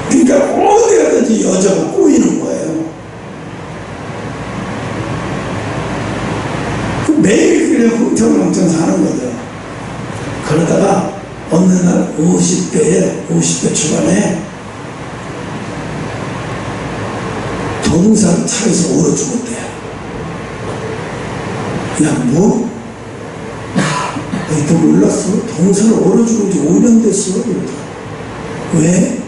그러니까 어디 가든지 여자가 꼬이는 거예요. 매일 그냥 흥청망청 사는 거죠. 그러다가 어느 날 50대 초반에 동산 차에서 얼어 죽었대요. 야, 뭐? 너 몰랐어? 동산을 얼어 죽은 지 5년 됐어. 왜?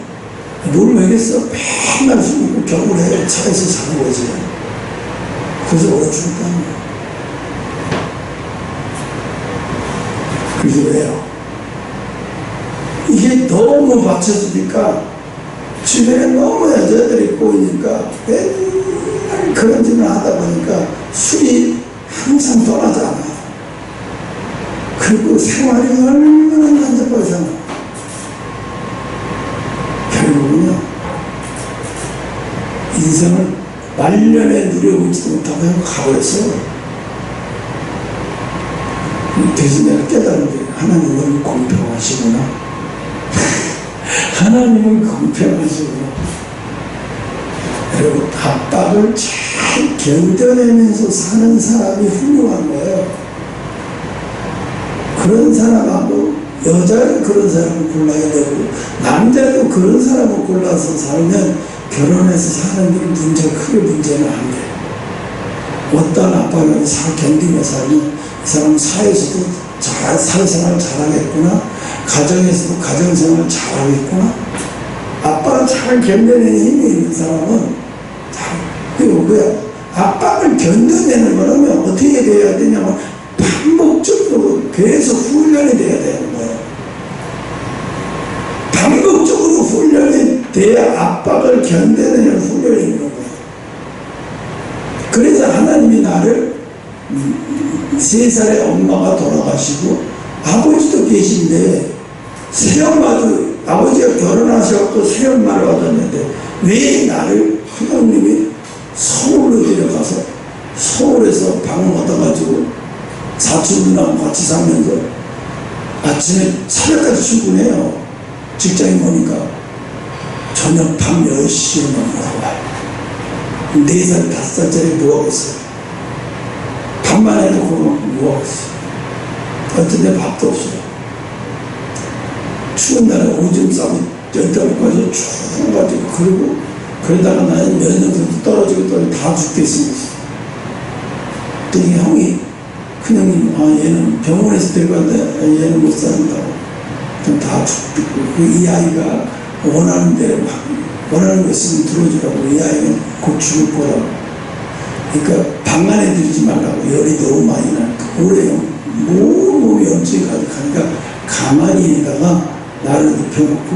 뭘 왜겠어? 맨날 술 먹고 겨울에 차에서 사는 거지. 그래서 얼어 죽었다는 거야. 그래서 왜요? 이게 너무 받쳐주니까 주변에 너무 여자들이 꼬이니까 맨날 그런 짓을 하다 보니까 술이 항상 떠나지 않아. 그리고 생활이 얼마나 난잡하잖아. 결국은요, 인생을 말년에 누려보지도 못하고 가버렸어요. 그래서 내가 깨달은 게 하나님은 공평하시구나. 하나님은 공평하시구나. 여러분, 압박을 잘 견뎌내면서 사는 사람이 훌륭한 거예요. 그런 사람하고 여자는 그런 사람을 골라야 되고 남자도 그런 사람을 골라서 살면 결혼해서 사는 게 크게 문제는 안 돼요. 어떤 압박을 잘 견디며 살면 이 사람 사회에서도 사회생활 잘하겠구나, 가정에서도 가정생활 잘하겠구나. 압박을 잘 견뎌내는 힘이 있는 사람은 그리고 왜 압박을 견뎌내는 거라면 어떻게 돼야 되냐면 반복적으로 계속 훈련이 돼야 되는 거예요. 반복적으로 훈련이 돼야 압박을 견뎌내는 훈련이 있는 거예요. 그래서 하나님이 나를 3살에 엄마가 돌아가시고 아버지도 계신데 새엄마도 아버지가 결혼하셔서 새엄마를 얻었는데 왜 나를 하나님이 서울로 데려가서 서울에서 방을 얻어가지고 사촌 누나하고 같이 살면서 아침에 새벽까지 출근해요. 직장인 보니까 저녁 밤 10시에 넘어와요. 4살, 5살짜리 뭐하겠어요. 밥만 해놓고 뭐하겠어요. 어떤 데 밥도 없어요. 추운 날에 오줌 싸고 열다리까지 추워가지고 그러고 그러다가 나는 몇 년 정도 떨어지고 다 죽겠습니다. 그랬더니 형이 큰 형님, 얘는 병원에서 데려갔는데 얘는 못 산다고. 다 죽고 이 아이가 원하는 대로 원하는 거 있으면 들어주라고. 이 아이는 곧 죽을 거라고. 그러니까 방 안에 들이지 말라고. 열이 너무 많이 나니까 오래 몸이 염증이 가득하니까 가만히 있다가 나를 눕혀놓고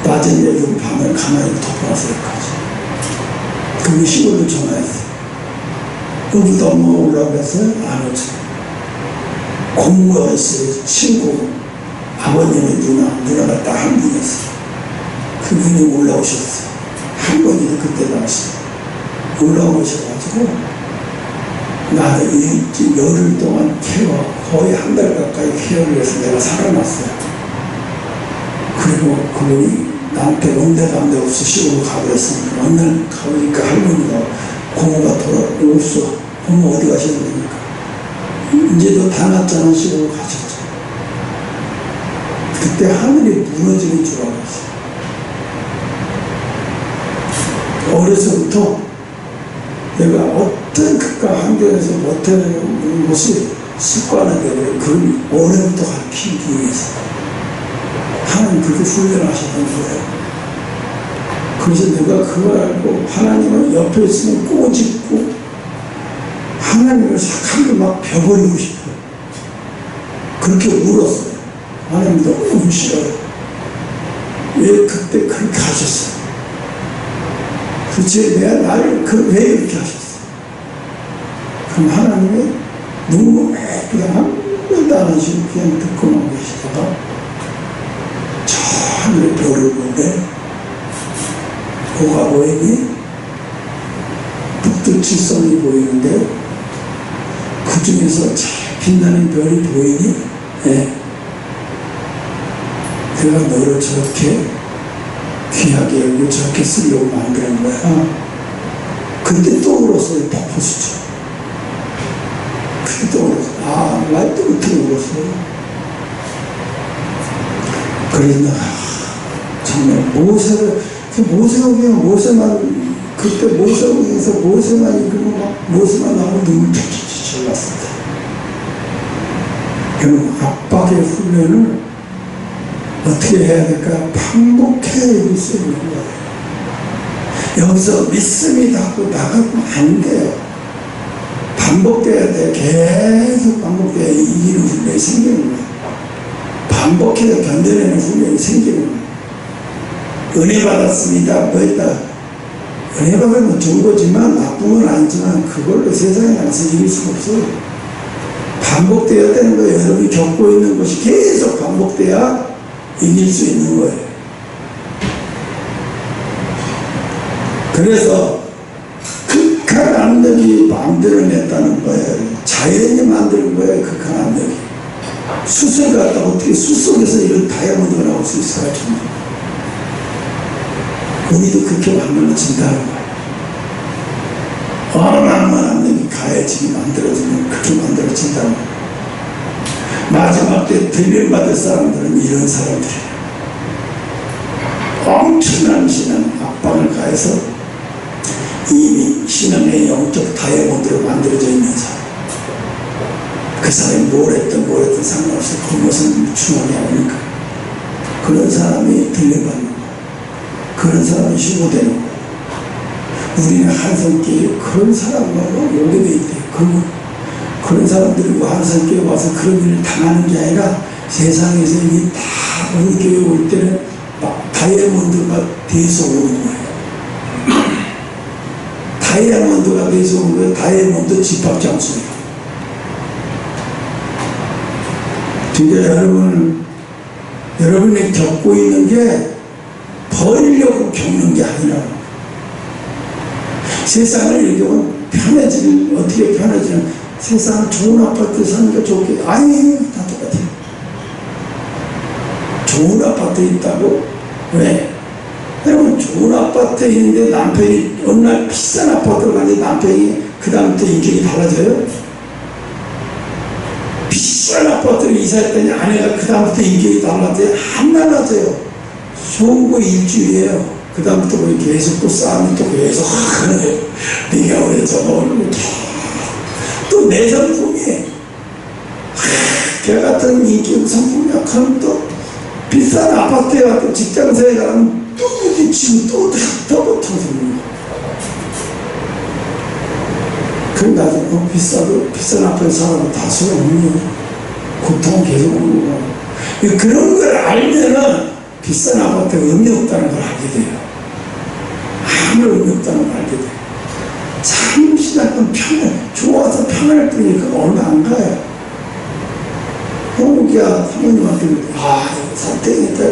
낮은 애들 밤을 가만히 덮어놔서 여기까지. 그리고 시골로 전화했어요. 여기도 엄마가 오라고 해서 안 오지. 고모가 있어요. 친구 아버님의 누나가 딱 한 분이었어요. 그분이 올라오셨어요. 한 번이도 그때 당시 올라오셔가지고 나를 열흘 동안 거의 한 달 가까이 케어를 해서 내가 살아났어요. 그리고 그분이 나한테 온데간데 없이 시골로 가버렸으니까 어느 날 가보니까 할머니가 고모가 없어. 고모 어디 가셨습니까? 이제 너 다 났잖아. 시골로 가셨죠. 그때 하늘이 무너지는 줄 알았어요. 어려서부터 내가 어떤 극과 환경에서 못하는 것이 습관화되고 그걸 올해부터 가르치기 위해서 하나님 그렇게 훈련하셨던 거예요. 그래서 내가 그걸 알고 하나님을 옆에 있으면 꼬집고 하나님을 착하게 막 벼버리고 싶어요. 그렇게 울었어요. 하나님 너무 싫어요. 왜 그때 그렇게 하셨어요? 도대체 내가 나를 왜 이렇게 하셨어요? 그럼 하나님이 눈물 그냥 아무것도 안 하시고 그냥 듣고만 계시다가 저 하늘에 별을 보는데 뭐가 보이니? 북두 칠성이 보이는데 그 중에서 잘 빛나는 별이 보이니? 네. 내가 너를 저렇게 귀하게 여기고 저렇게 쓰려고 만드는 거야. 그때 또 울었어요. 폭포수처럼. 그때 또 울었어요. 말도 못해 울었어요. 그래서 내가 정말 모세가 그냥 모세만 그때 모세에서 모세만 읽으면 막 모세만 나오면 눈물 펴지지 잘났습니다. 그럼 압박의 훈련을 어떻게 해야 될까? 반복해야 이길 수 있는 거예요. 여기서 믿습니다 하고 나가면 안 돼요. 반복돼야 돼. 계속 반복돼야 이기는 훈련이 생기는 거예요. 반복해서 견뎌내는 훈련이 생기는 거예요. 은혜 받았습니다. 뭐 했다. 은혜 받으면 좋은 거지만 나쁜 건 아니지만 그걸로 세상에 나가서 이길 수가 없어요. 반복돼야 되는 거예요. 여러분이 겪고 있는 것이 계속 반복돼야 이길 수 있는 거예요. 그래서 극한 압력이 만들어냈다는 거예요. 자연이 만드는 거예요. 극한 압력이. 숯을 갖다 어떻게 숯 속에서 이런 다이아몬드가 나올 수 있을까 정말. 우리도 그렇게 만들어진다는 거예요. 어마어마한 압력이 가해지게 만들어지면 그렇게 만들어진다는 거예요. 마지막 때 들림받을 사람들은 이런 사람들이에요. 엄청난 신앙 압박을 가해서 이미 신앙의 영적 다이아몬드로 만들어져 있는 사람. 그 사람이 뭘 했든 상관없이 그것은 중요하게 하니까 그런 사람이 들림받는 거예요. 그런 사람이 희고되는 거예요. 우리는 한성교회 그런 사람으로 오게 돼 있대요. 그런 사람들이 한성교회 와서 그런 일을 당하는 게 아니라 세상에서 이미 다 우리 교회 올 때는 막 다이아몬드가 돼서 오는 거예요. 다이아몬드가 돼서 오는 거예요. 다이아몬드 집합장소예요. 그러니까 여러분이 겪고 있는 게 버리려고 겪는 게 아니라 세상을 이렇게 보면 어떻게 편해지는 세상 좋은 아파트 사는 게 좋게 아니 다 똑같아요. 좋은 아파트에 있다고? 왜? 여러분 좋은 아파트에 있는데 남편이 어느 날 비싼 아파트로 가는데 남편이 그 다음부터 인격이 달라져요? 비싼 아파트를 이사했더니 아내가 그 다음부터 인격이 달라져요? 안 달라져요. 좋은 거 일주일이에요. 그 다음부터 계속 또 싸우면 또 계속 그래. 네가 왜 저거 또 내 성품이 걔 같은 인기 성품이 약하면 또 비싼 아파트에 가고 직장생활 가면 또 부딪히고 또 못하는 거야. 그럼 나중에 비싼 아파트에 살아도 다 소용없네. 고통은 계속 오는 거야. 그런 걸 알면은 비싼 아파트가 의미 없다는 걸 알게 돼요. 아무 의미 없다는 걸 알게 돼요. 잠시 약간 좋아서 편할 뿐이니까 얼마 안 가요. 형욱이야 사모님한테 사택이다.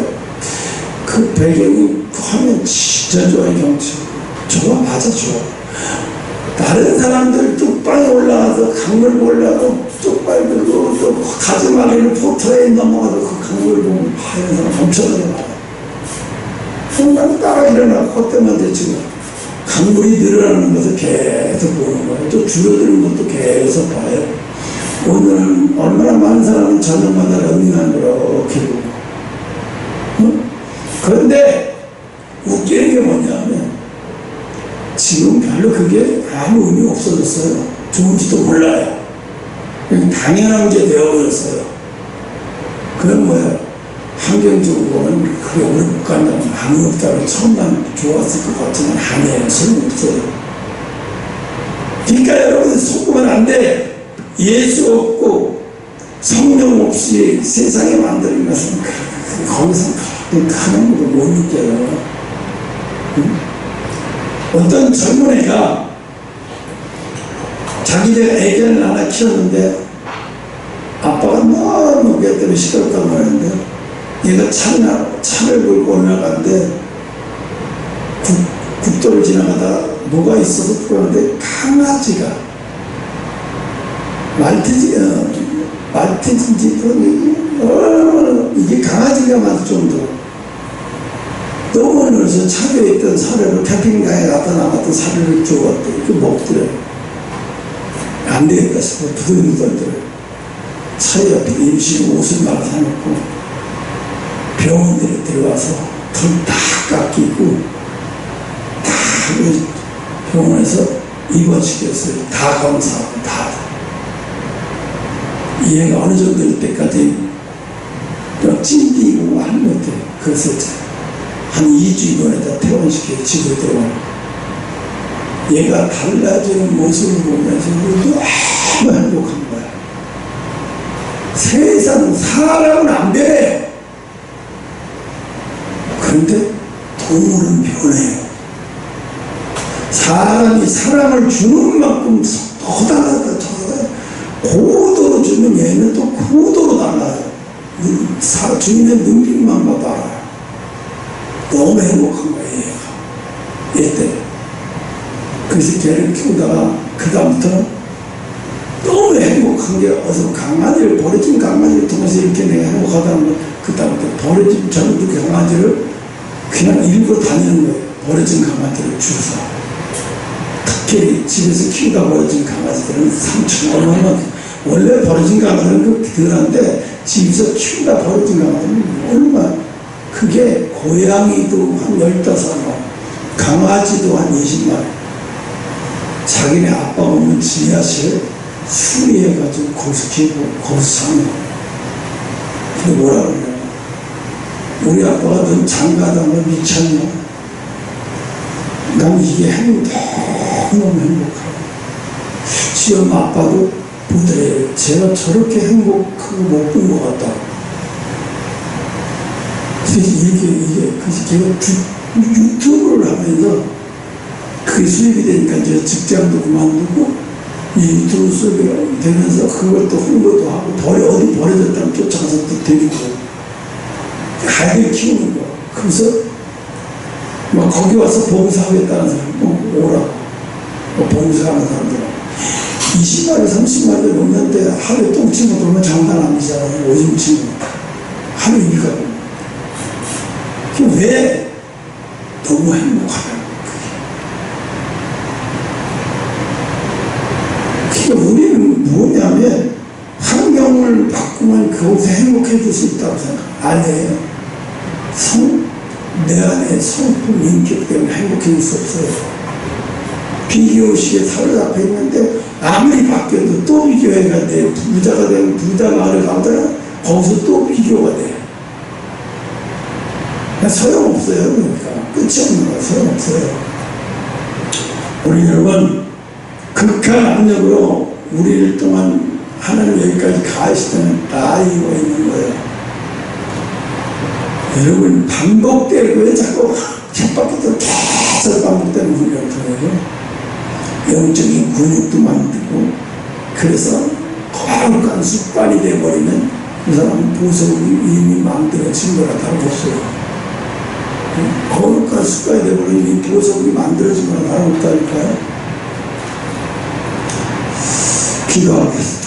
그 배경이 그 화면 진짜 좋아요. 경치 좋아. 맞아 좋아. 다른 사람들 뚝방에 올라가서 강물 보려고 뚝방에 들고 또 가지 말라는 포터에 넘어가서 그 강물 보면 이런 사람 엄청나게 많아요. 순간 따라 일어나고 콧대만 대치고 강물이 늘어나는 것을 계속 보는 거예요. 또 줄어드는 것도 계속 봐요. 오늘 얼마나 많은 사람은 저녁마다 러닝하는 이렇게 보고. 그런데 웃기는 게 뭐냐면 아무 의미 없어졌어요. 좋은지도 몰라요. 당연한 게 되어버렸어요. 그건 뭐예요? 환경적으로는 그게 오래 못 간다면 아무 없다고 처음만 좋았을 것 같지만 아니에요. 소용없어요. 그러니까 여러분 속으면 안 돼. 예수 없고 성령 없이 세상에 만드는 것은 거기서 가는 것도 못 느껴요. 어떤 젊은 애가 자기네가 애견을 하나 키웠는데 아빠가 너무 걔 때문에 시끄럽다고 하는데 얘가 차를 몰고 올라가는데 국도를 지나가다 뭐가 있어서 그러는데 강아지가 말티즈인지 그런 이게 강아지가 많을 정도로 너무 늘어서 차에 있던 사료를 캠핑장에 갖다 나갔던 사료를 주었대. 그 먹더래. 안 되겠다 싶어 부들부들더래. 차에 옆에 임시로 옷을 말아 사놓고 병원들에 들어가서 털 다 깎이고 다 병원에서 입원시켰어요. 다 검사하고 다. 얘가 어느 정도일 때까지 찡기고 하는 것 같아요. 그래서 한 2주 입원에다 퇴원시켜 집으로 들어와. 얘가 달라지는 모습을 보면서 너무 행복한 거야. 세상 사람은 안 변해요. 그런데 동물은 변해요. 사람이 사람을 주는 만큼 더다가 고도로 주면 얘는 또 고도로 달라요. 주인의 능력만 봐도 알아요. 너무 행복한 거예요, 얘가. 얘 때. 그래서 걔를 키우다가 그다음부터 너무 행복한 게 어서 강아지를 버려진 강아지를 통해서 이렇게 내가 행복하다는 거. 그다음부터 버려진 저런 강아지를 그냥 일부러 다니는 거예요. 버려진 강아지를 주워서. 특히 집에서 키우다 버려진 강아지들은 상처가 얼마나 원래 버려진 강아지는 덜한데 집에서 키우다 버려진 강아지는 얼마나 그게 고양이도 한 15마리 강아지도 한 20마리 자기네 아빠가 오면 지하실에 수리해가지고 거기서 키우고 거기서 사는 거예요. 근데 뭐라 그래요? 우리 아빠가 넌 장가다 너 미쳤냐? 난 이게 너무 행복하고 시엄마 아빠도 보더래요. 제가 저렇게 행복하고 못 본 것 같다. 그래서 그래서 제가 유튜브를 하면서 그게 수입이 되니까 이제 직장도 그만두고 이 유튜브 수입이 되면서 그걸 또 홍보도 하고 어디 버려졌다면 쫓아가서 또 데리고 아이를 키우는 거. 그래서 막 거기 와서 봉사하겠다는 사람 오라고 봉사하는 사람들 20마리 30마리 놓는데 하루에 똥치고 돌면 장난 아니잖아요. 오줌 치고 하루 일가고 왜? 너무 행복하다는 거예요. 그러니까 우리는 뭐냐면 환경을 바꾸면 그곳에 행복해질 수 있다고 생각 아니에요. 내 안에 성품 인격 때문에 행복해질 수 없어요. 비교의식에 사로잡혀 있는데 아무리 바뀌어도 또 비교해야 돼. 부자가 되면 부자가 아래 가더라 거기서 또 비교가 돼. 소용없어요. 그러니까 끝이 없는 거야. 소용없어요. 우리 여러분 극한 압력으로 우리를 동안 하나님 여기까지 가시다는 다 이유가 있는 거예요. 여러분 반복되고 왜 자꾸 쳇바퀴도 계속 반복되는 훈련을 통해서 영적인 근육도 만들고 그래서 거룩한 습관이 되어버리면 그 사람은 보석이 이미 만들어진 거라고 없어요. 거룩한 습관이 되어버리면 이 보석이 만들어진 거라고 없다니까요. 기도하겠습니다.